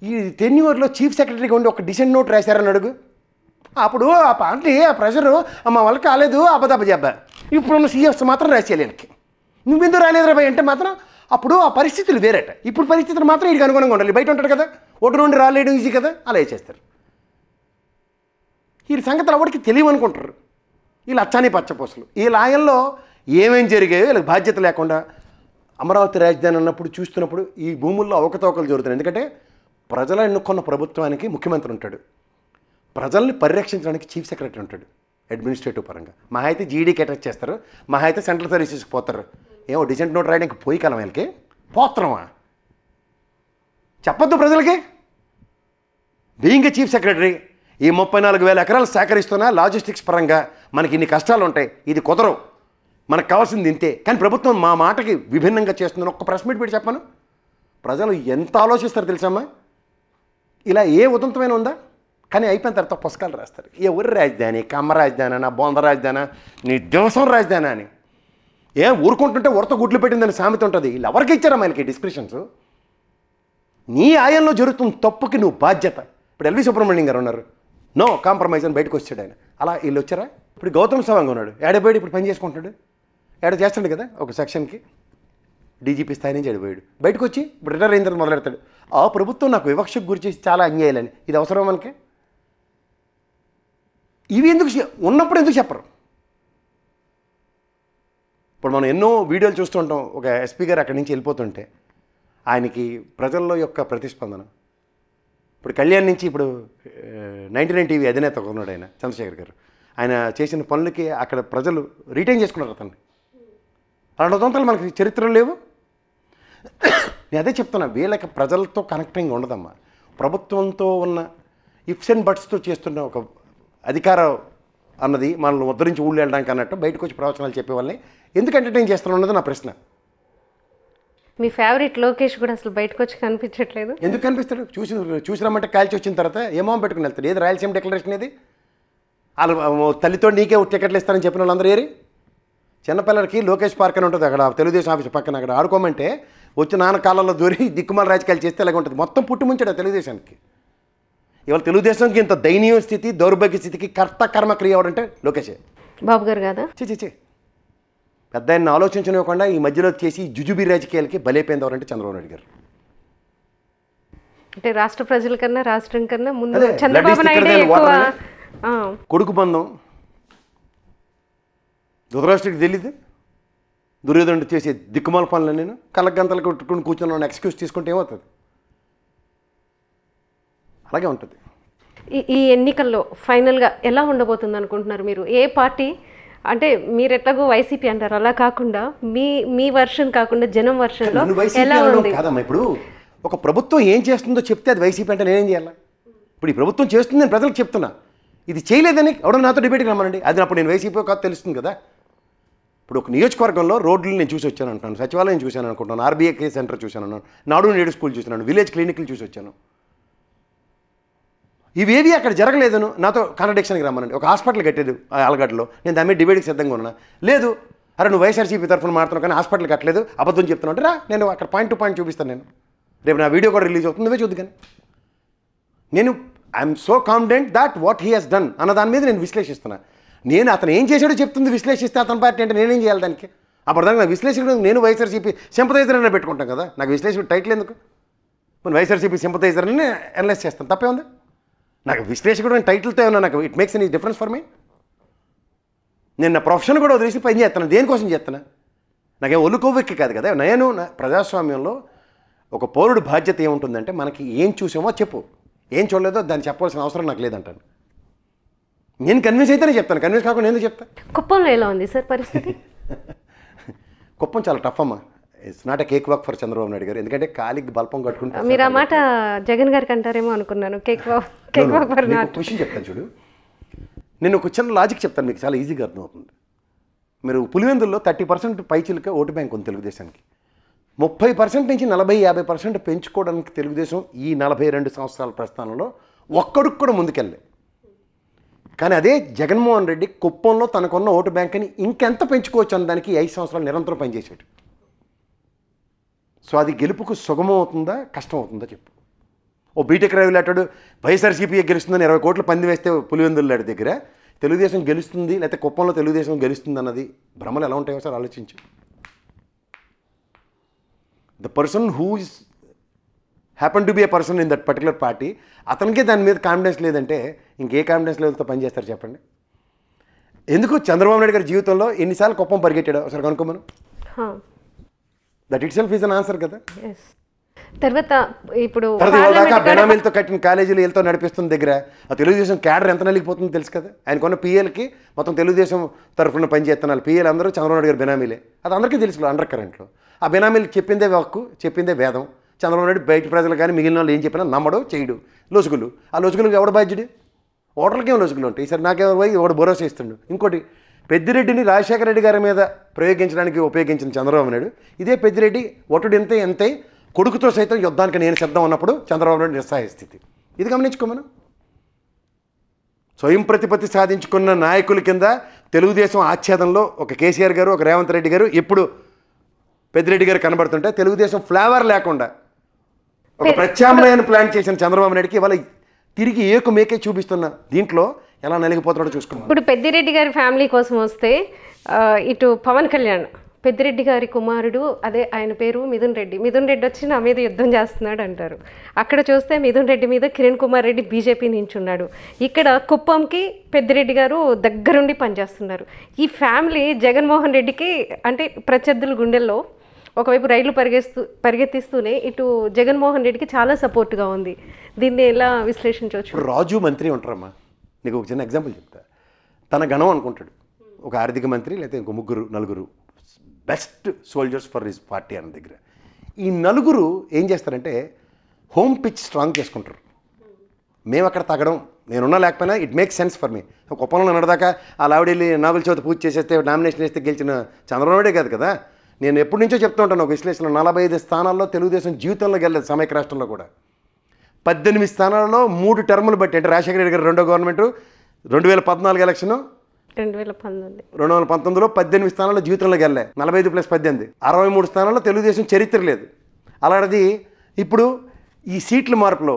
ఈ టెన్యూర్లో చీఫ్ సెక్రటరీగా ఉండి ఒక డిసెంట్ నోట్ రాశారని అడుగు, అప్పుడు ఆ పార్టీ ఆ ప్రెషరు మా వాళ్ళకి కాలేదు అబద్ధబ్బా ఇప్పుడున్న సీఎస్ మాత్రం రాసేయాలి నువ్వెందుకు రాలేదు రాబాయ్ అంటే మాత్రం అప్పుడు ఆ పరిస్థితులు వేరేట ఇప్పుడు పరిస్థితులు మాత్రం వీడికి అనుగుణంగా ఉండాలి బయట ఉంటాడు కదా ఒకటి నుండి రాలేడు ఈజీ కదా అలా వేసేస్తారు వీళ్ళ సంగతులు ఎవరికి తెలియమనుకుంటారు వీళ్ళు అచ్చాని పచ్చపోసలు ఈ లాయంలో ఏమేం జరిగాయో వీళ్ళకి బాధ్యత లేకుండా అమరావతి రాజధాని అన్నప్పుడు చూస్తున్నప్పుడు ఈ భూముల్లో అవకతవకలు జరుగుతున్నాయి ఎందుకంటే ప్రజల ఎన్నుకున్న ప్రభుత్వానికి ముఖ్యమంత్రి ఉంటాడు ప్రజల్ని పరిరక్షించడానికి చీఫ్ సెక్రటరీ ఉంటాడు అడ్మినిస్ట్రేటివ్ పరంగా మహా అయితే జీడీకి అటాచ్ చేస్తారు మహా అయితే సెంట్రల్ సర్వీసెస్కి పోతారు ఏమో డిసెంట్ నోట్ రాయడానికి పోయి కాలం వీళ్ళకి పోత్రమా చెప్పొద్దు ప్రజలకి బీయింగ్ చీఫ్ సెక్రటరీ ఈ 34,000 ఎకరాలు సేకరిస్తున్నా లాజిస్టిక్స్ పరంగా మనకి ఇన్ని కష్టాలు ఉంటాయి ఇది కుదరవు మనకు కావాల్సింది ఇంతే కానీ ప్రభుత్వం మా మాటకి విభిన్నంగా చేస్తుందని ఒక్క ప్రెస్ మీట్ పెట్టి చెప్పాను ప్రజలు ఎంత ఆలోచిస్తారు తెలుసమ్మా ఇలా ఏ ఉదంతమైన ఉందా కానీ అయిపోయిన తర్వాత పుస్తకాలు రాస్తారు ఏ ఊరి రాజధాని కమ్మ రాజధానా బొంద రాజధానా నీ దేశం రాజధానా అని ఊరుకుంటుంటే ఉరత గుడ్లు పెట్టిందని సామెత ఉంటుంది వీళ్ళు ఎవరికి ఇచ్చారా మనకి డిస్క్రిప్షన్స్ నీ ఆయంలో జరుగుతున్న తప్పుకి నువ్వు బాధ్యత ఇప్పుడు ఎల్వి సుబ్రహ్మణ్యం గారు ఉన్నారు నో కాంప్రమైజ్ అని బయటకు వచ్చాడు ఆయన అలా వీళ్ళు వచ్చారా ఇప్పుడు గౌతమ్ సవాంగ్ ఉన్నాడు ఏడబోయాడు ఇప్పుడు పని చేసుకుంటున్నాడు ఏడ చేస్తాడు కదా ఒక సెక్షన్కి డీజీపీ స్థాయి నుంచి ఏడిపోయాడు బయటకు వచ్చి ఇప్పుడు రిటైర్ అయిన తర్వాత మొదలెడతాడు ఆ ప్రభుత్వం నాకు వివక్షకు గురి చేసి చాలా అన్యాయాలని ఇది అవసరం మనకి ఇవి ఎందుకు ఉన్నప్పుడు ఎందుకు చెప్పరు ఇప్పుడు మనం ఎన్నో వీడియోలు చూస్తుంటాం ఒక ఎస్పీ గారు అక్కడి నుంచి వెళ్ళిపోతుంటే ఆయనకి ప్రజల్లో యొక్క ప్రతిస్పందన ఇప్పుడు కళ్యాణ్ నుంచి ఇప్పుడు 99 టీవీ అధినేత ఉన్నాడు ఆయన చంద్రశేఖర్ గారు ఆయన చేసిన పనులకి అక్కడ ప్రజలు రిటైన్ చేసుకున్నారు అతన్ని అలాంటి ఉదంతాలు మనకి చరిత్రలు లేవు నేను అదే చెప్తున్నా వీళ్ళకి ప్రజలతో కనెక్టింగ్ ఉండదమ్మా ప్రభుత్వంతో ఉన్న ఇఫ్స్ అండ్ బట్స్తో చేస్తున్న ఒక అధికారం అన్నది మనల్ని ఉద్ధరించి ఊళ్ళు వెళ్ళడానికి అన్నట్టు బయటకు వచ్చి ప్రవచనాలు చెప్పే వాళ్ళని ఎందుకు ఎంటర్టైన్ చేస్తున్నా ఉన్నది నా ప్రశ్న మీ ఫేవరెట్ లోకేష్ కూడా అసలు బయటకు వచ్చి కనిపించట్లేదు ఎందుకు కనిపిస్తాడు చూసినామంటే కాల్చి వచ్చిన తర్వాత ఏమో పెట్టుకుని వెళ్తాడు ఏది రాయలసీమ డిక్లరేషన్ ఏది వాళ్ళు తల్లితో నీకే టికెట్లు ఇస్తారని చెప్పిన వాళ్ళందరూ ఏరి చిన్నపిల్లలకి లోకేష్ పార్క్ అని ఉంటుంది అక్కడ తెలుగుదేశం ఆఫీస్ పక్కన అక్కడ ఆడుకోమంటే వచ్చి నాన్న కాలంలో దూరి దిక్కుమాల రాజకీయాలు చేస్తే అలాగే ఉంటుంది మొత్తం పుట్టుముంచాడు తెలుగుదేశానికి ఇవాళ తెలుగుదేశంకి ఇంత దయనీయ స్థితి దౌర్భాగ్య స్థితికి కర్త కర్మ క్రియ ఎవడంటే లోకేషే బాబు గారు కాదా చే పెద్ద ఆయన ఆలోచించనివ్వకుండా ఈ మధ్యలో చేసి జుజుబీ రాజకీయాలకి బలైపోయింది ఎవరంటే చంద్రబాబు నాయుడు గారు అంటే రాష్ట్ర ప్రజల కన్నా రాష్ట్రం కన్నా ముందు చంద్రబాబు నాయుడు ఎక్కువ కొడుకు బంధం ధృతరాష్ట్రకి తెలియదు దుర్యోధనుడు చేసే దిక్కుమాల పనులు నేను కళ్ళగంతలు కొట్టుకుని కూర్చున్నాను ఎక్స్క్యూజ్ తీసుకుంటే ఏమవుతుంది అలాగే ఉంటుంది ఈ ఎన్నికల్లో ఫైనల్గా ఎలా ఉండబోతుంది అనుకుంటున్నారు మీరు ఏ పార్టీ అంటే మీరు ఎట్లాగో వైసీపీ అంటారు అలా కాకుండా మీ వర్షన్ కాకుండా జనం వర్షన్లో ఎలా ఉంది కాదమ్మా ఇప్పుడు ఒక ప్రభుత్వం ఏం చేస్తుందో చెప్తే అది వైసీపీ అంటే నేనేం చేయాలి ఇప్పుడు ఈ ప్రభుత్వం చేస్తుంది నేను ప్రజలకు చెప్తున్నా ఇది చేయలేదని ఎవడో నాతో డిబేట్కి రమ్మనండి అది అప్పుడు నేను వైసీపీ కాదు తెలుస్తుంది కదా ఇప్పుడు ఒక నియోజకవర్గంలో రోడ్లు నేను చూసి వచ్చాను అంటున్నాను సచివాలయం చూశాను అనుకుంటున్నాను ఆర్బీఐ సెంటర్ చూశాను అన్నాను నాడు నేడు స్కూల్ చూశాను విలేజ్ క్లినిక్లు చూసి వచ్చాను ఇవేవి అక్కడ జరగలేదను నాతో కాంట్రడిక్షన్కి రమ్మనండి ఒక హాస్పిటల్ కట్టేది ఆలగడ్డలో నేను దాని మీద డిబేట్కి సిద్ధంగా ఉన్నా లేదు అరే నువ్వు వైఎస్ఆర్సీపీ తరఫున మాట్లాడుతున్నావు కానీ హాస్పిటల్ కట్టలేదు అబద్ధం చెప్తున్నావు అంటే రా నేను అక్కడ పాయింట్ టు పాయింట్ చూపిస్తాను నేను రేపు నా వీడియో కూడా రిలీజ్ అవుతుంది నువ్వే చూద్దు కానీ నేను I'm so confident that what he he's done అన్న దాని మీద నేను విశ్లేషిస్తున్నా నేను అతను ఏం చేశాడో చెప్తుంది విశ్లేషిస్తే అతని పార్టీ అంటే నేనేం చేయాలి దానికి అప్పుడు దానికి నా విశ్లేషకుడు నేను వైఎస్ఆర్సీపీ సింపథైజర్ అనే పెట్టుకుంటాం కదా నాకు విశ్లేషకుడు టైటిల్ ఎందుకు నేను వైఎస్ఆర్సీపీ సింపథైజర్ అని అనలైజ్ చేస్తాను తప్పే ఉంది నాకు విశ్లేషకుడు టైటిల్తో ఏమన్నా నాకు it makes any difference for me నేను నా ప్రొఫెషన్ కూడా వదిలేసి పని చేస్తాను దేనికోసం చేస్తున్నా నాకేం ఒళ్ళు కొవ్వెక్కి కాదు కదా నేను ప్రజాస్వామ్యంలో ఒక పౌరుడు బాధ్యత ఏముంటుందంటే మనకి ఏం చూసామో చెప్పు ఏం చూడలేదో దాన్ని చెప్పాల్సిన అవసరం నాకు లేదంటాను నేను కన్విన్స్ అయితేనే చెప్తాను కన్విన్స్ కాకుండా ఎందుకు చెప్తాను కుప్పంలో ఎలా ఉంది సార్ పరిస్థితి కుప్పం చాలా టఫ్ అమ్మా it's not a cake walk for Chandrababu Naidu గారు ఎందుకంటే కాలికి బల్పం కట్టుకుంటారు మీరు ఆ మాట జగన్ గారికి అంటారేమో అనుకున్నాను cake walk for not question చెప్తాను చూడు నేను ఒక చిన్న లాజిక్ చెప్తాను మీకు చాలా ఈజీగా అర్థమవుతుంది మీరు పులివెందుల్లో 30% పైచిలకే ఓటు బ్యాంక్ ఉంది తెలుగుదేశానికి 30% నుంచి 40-50% పెంచుకోవడానికి తెలుగుదేశం ఈ 42 సంవత్సరాల ప్రస్థానంలో ఒక్కడికి కూడా ముందుకెళ్ళే కానీ అదే జగన్మోహన్ రెడ్డి కుప్పంలో తనకున్న ఓటు బ్యాంక్ని ఇంకెంత పెంచుకోవచ్చు అన్న దానికి 5 సంవత్సరాలు నిరంతరం పనిచేసాడు సో అది గెలుపుకు సుగమం అవుతుందా కష్టం అవుతుందా చెప్పు ఓ బీటెక్ రవిలాటాడు వైఎస్ఆర్సీపీ గెలుస్తుందని 20 కోట్ల పంది వేస్తే పులివెందులాడి దగ్గర తెలుగుదేశం గెలుస్తుంది లేకపోతే కుప్పంలో తెలుగుదేశం గెలుస్తుంది అన్నది భ్రమలు ఎలా ఉంటాయో సార్ ఆలోచించు. The person who is happen to be A person in that particular party, అతనికే దాని మీద కాన్ఫిడెన్స్ లేదంటే ఇంకే కాన్ఫిడెన్స్ లెవెల్తో పనిచేస్తారు చెప్పండి. ఎందుకు చంద్రబాబు నాయుడు గారి జీవితంలో ఎన్నిసార్లు కుప్పం పరిగెట్టాడో ఒకసారి కనుక్కోమను. That itself is an answer కదా. తర్వాత ఇప్పుడు బెనామీలతో కట్టిన కాలేజీలు వీళ్ళతో నడిపిస్తున్న దగ్గర ఆ తెలుగుదేశం క్యాడర్ ఎంత నలిగిపోతుందో తెలుసు కదా. ఆయన కొన్న పిఎల్కి మొత్తం తెలుగుదేశం తరఫున పనిచేస్తున్నారు. పిఎల్ అందరూ చంద్రబాబు నాయుడు గారి బెనామీలే, అది అందరికీ తెలుసు అండర్ కరెంట్లో. ఆ బెనామీలు చెప్పిందే హక్కు, చెప్పిందే వేదం. చంద్రబాబు నాయుడు బయట ప్రజలు కానీ మిగిలిన వాళ్ళు ఏం చెప్పినా నమ్మడు, చేయడు. లొసుగులు, ఆ లొసుగులకు ఎవడు బాధ్యుడు? ఓటర్లకేం లొసుగులు ఉంటాయి. ఈసారి నాకెవరు పోయి ఎవడు భరోసా ఇస్తుండు. ఇంకోటి, పెద్దిరెడ్డిని రాజశేఖర రెడ్డి గారి మీద ప్రయోగించడానికి ఉపయోగించిన చంద్రబాబు నాయుడు, ఇదే పెద్దిరెడ్డి ఒటుడు ఎంతే కొడుకుతో సైతం యుద్ధానికి నేను సిద్ధం ఉన్నప్పుడు చంద్రబాబు నాయుడు నిస్సహాయ స్థితి. ఇది గమనించుకోమను. స్వయం ప్రతిపత్తి సాధించుకున్న నాయకుల కింద తెలుగుదేశం ఆచ్ఛేదంలో ఒక కేసీఆర్ గారు, ఒక రేవంత్ రెడ్డి గారు ఎప్పుడు పెద్దిరెడ్డి గారు కనబడుతుంటే తెలుగుదేశం ఫ్లేవర్ లేకుండా ఒక ప్రత్యామ్నాయాన్ని ప్లాన్ చేసిన చంద్రబాబు నాయుడుకి ఇవాళ తిరిగి ఏకు మేకే చూపిస్తున్న దీంట్లో ఎలా నలిగిపోతున్నాడో చూసుకోండి. ఇప్పుడు పెద్దిరెడ్డి గారి ఫ్యామిలీ కోసం వస్తే ఇటు పవన్ కళ్యాణ్, పెద్దిరెడ్డి గారి కుమారుడు, అదే ఆయన పేరు మిథున్ రెడ్డి. మిథున్ రెడ్డి వచ్చి నా మీద యుద్ధం చేస్తున్నాడు అంటారు. అక్కడ చూస్తే మిథున్ రెడ్డి మీద కిరణ్ కుమార్ రెడ్డి బీజేపీ నించున్నాడు. ఇక్కడ కుప్పంకి పెద్దిరెడ్డి గారు దగ్గరుండి పనిచేస్తున్నారు. ఈ ఫ్యామిలీ జగన్మోహన్ రెడ్డికి అంటే ప్రత్యర్థుల గుండెల్లో ఒకవైపు రైళ్లు పరిగెత్తిస్తూనే ఇటు జగన్మోహన్ రెడ్డికి చాలా సపోర్ట్గా ఉంది. దీన్ని ఎలా విశ్లేషించవచ్చు? రాజు మంత్రి ఉంటారమ్మా, నీకు ఒక చిన్న ఎగ్జాంపుల్ చెప్తా. తన గణం అనుకుంటాడు, ఒక ఆర్థిక మంత్రి లేకపోతే ఇంకో 3-4 best soldiers for his party అన్న దగ్గర. ఈ 4 ఏం చేస్తారంటే హోమ్ పిచ్ స్ట్రాంగ్ చేసుకుంటారు. మేము అక్కడ తగ్గడం, నేనున్నా లేకపోయినా it makes sense for me. కుప్పంలో నడదాకా ఆ లావిడెళ్ళి నాగుల చవితి పూజ చేసేస్తే నామినేషన్ వేస్తే గెలిచిన చంద్రబాబు నాయుడే కాదు కదా. నేను ఎప్పటి నుంచో చెప్తూ ఉంటాను ఒక విశ్లేషణ, 45 స్థానాల్లో తెలుగుదేశం జీవితంలో గెలలేదు. సమైక్య రాష్ట్రంలో కూడా 18 స్థానాలలో 3 టర్ములు బట్టి, అంటే రాజశేఖర రెడ్డి గారు రెండో గవర్నమెంట్ 2014 ఎలక్షను 2019లో 18 స్థానాల్లో జీవితంలో గెలలే. 45+18 63 స్థానాల్లో తెలుగుదేశం చరిత్ర లేదు. అలాంటిది ఇప్పుడు ఈ సీట్ల మార్పులో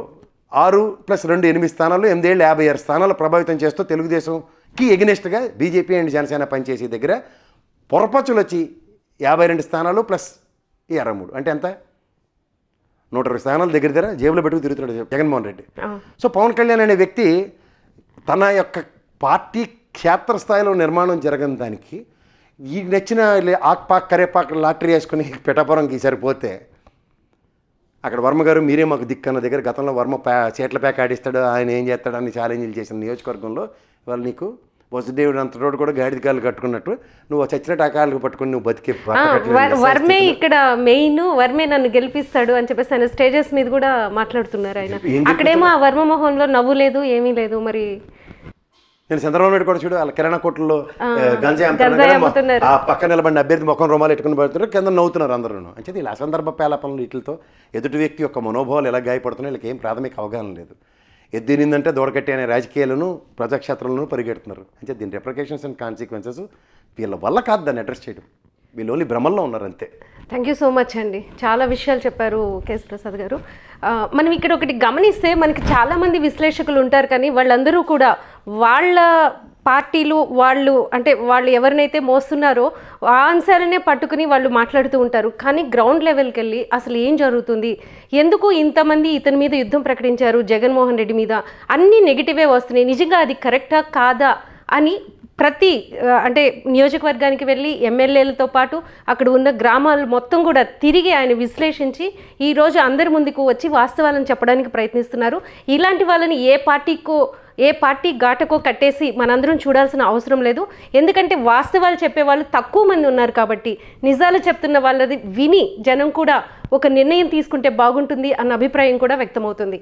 6+2 8 స్థానాల్లో 8 ఏళ్ళు 56 స్థానాలు ప్రభావితం చేస్తూ తెలుగుదేశంకి ఎగనెస్ట్గా బీజేపీ అండ్ జనసేన పనిచేసే దగ్గర పొరపచ్చులు వచ్చి 52 స్థానాలు ప్లస్ 23 అంటే ఎంత? 120 స్థానాలు దగ్గర జేబులో పెట్టుకు తిరుగుతున్నాడు జగన్మోహన్ రెడ్డి. సో పవన్ కళ్యాణ్ అనే వ్యక్తి తన యొక్క పార్టీ క్షేత్రస్థాయిలో నిర్మాణం జరగని దానికి ఈ నచ్చిన ఆక్పాక్ కరేపాక్ లాటరీ వేసుకుని పిఠాపురంకి సరిపోతే అక్కడ వర్మ గారు మీరే మాకు దిక్కన్న దగ్గర గతంలో వర్మ చీట్ల ప్యాక్ ఆడిస్తాడు, ఆయన ఏం చేస్తాడని ఛాలెంజ్లు చేసిన నియోజకవర్గంలో ఇవాళ నీకు వసుదేవుడు అంతటోడు కూడా గాడిద కాళ్ళు కట్టుకున్నట్టు నువ్వు చచ్చినట్టు ఆ కాళ్ళు పట్టుకుని నువ్వు బతికే. వర్మే ఇక్కడ మెయిన్, వర్మే నన్ను గెలిపిస్తాడు అని చెప్పేసి ఆయన స్టేజెస్ మీద కూడా మాట్లాడుతున్నారు. ఆయన అక్కడేమో ఆ వర్మ మొహంలో నవ్వు లేదు, ఏమీ లేదు. మరి నేను చంద్రబాబు నాయుడు కూడా చూడు వాళ్ళ కిరాణా కొట్లలో గంజాయి అమ్ముతున్నారు, ఆ పక్క నిలబడిన అభ్యర్థి ముఖం రుమాలు ఎట్టుకుని పడుతున్నారు, కింద నవ్వుతున్నారు అందరూ. అంటే ఇలా అసందర్భ పేలాపనలు వీటితో ఎదుటి వ్యక్తి యొక్క మనోభావాలు ఎలా గాయపడుతున్నాయి వీళ్ళకి ఏం ప్రాథమిక అవగాహన లేదు. ఎద్దినిందంటే దూడకట్టి అనే రాజకీయాలను ప్రజాక్షేత్రంలోనూ పరిగెడుతున్నారు. అంటే దీని రెప్రికేషన్స్ అండ్ కాన్సిక్వెన్సెస్ వీళ్ళ వల్ల కాదు దాన్ని అడ్రస్ చేయడం. వీళ్ళు ఓన్లీ భ్రమల్లో ఉన్నారు అంతే. థ్యాంక్ యూ సో మచ్ అండి, చాలా విషయాలు చెప్పారు కేఎస్ ప్రసాద్ గారు. మనం ఇక్కడ ఒకటి గమనిస్తే మనకి చాలామంది విశ్లేషకులు ఉంటారు, కానీ వాళ్ళందరూ కూడా వాళ్ళ పార్టీలు వాళ్ళు అంటే వాళ్ళు ఎవరినైతే మోస్తున్నారో ఆ అంశాలనే పట్టుకుని వాళ్ళు మాట్లాడుతూ ఉంటారు. కానీ గ్రౌండ్ లెవెల్కి వెళ్ళి అసలు ఏం జరుగుతుంది, ఎందుకు ఇంతమంది ఇతని మీద యుద్ధం ప్రకటించారు జగన్మోహన్ రెడ్డి మీద, అన్నీ నెగిటివే వస్తున్నాయి, నిజంగా అది కరెక్టా కాదా అని ప్రతి అంటే నియోజకవర్గానికి వెళ్ళి ఎమ్మెల్యేలతో పాటు అక్కడ ఉన్న గ్రామాలు మొత్తం కూడా తిరిగి ఆయన విశ్లేషించి ఈరోజు అందరి ముందుకు వచ్చి వాస్తవాలను చెప్పడానికి ప్రయత్నిస్తున్నారు. ఇలాంటి వాళ్ళని ఏ పార్టీ ఘాటకో కట్టేసి మనందరం చూడాల్సిన అవసరం లేదు. ఎందుకంటే వాస్తవాలు చెప్పేవాళ్ళు తక్కువ మంది ఉన్నారు కాబట్టి నిజాలు చెప్తున్న వాళ్ళది విని జనం కూడా ఒక నిర్ణయం తీసుకుంటే బాగుంటుంది అన్న అభిప్రాయం కూడా వ్యక్తమవుతుంది.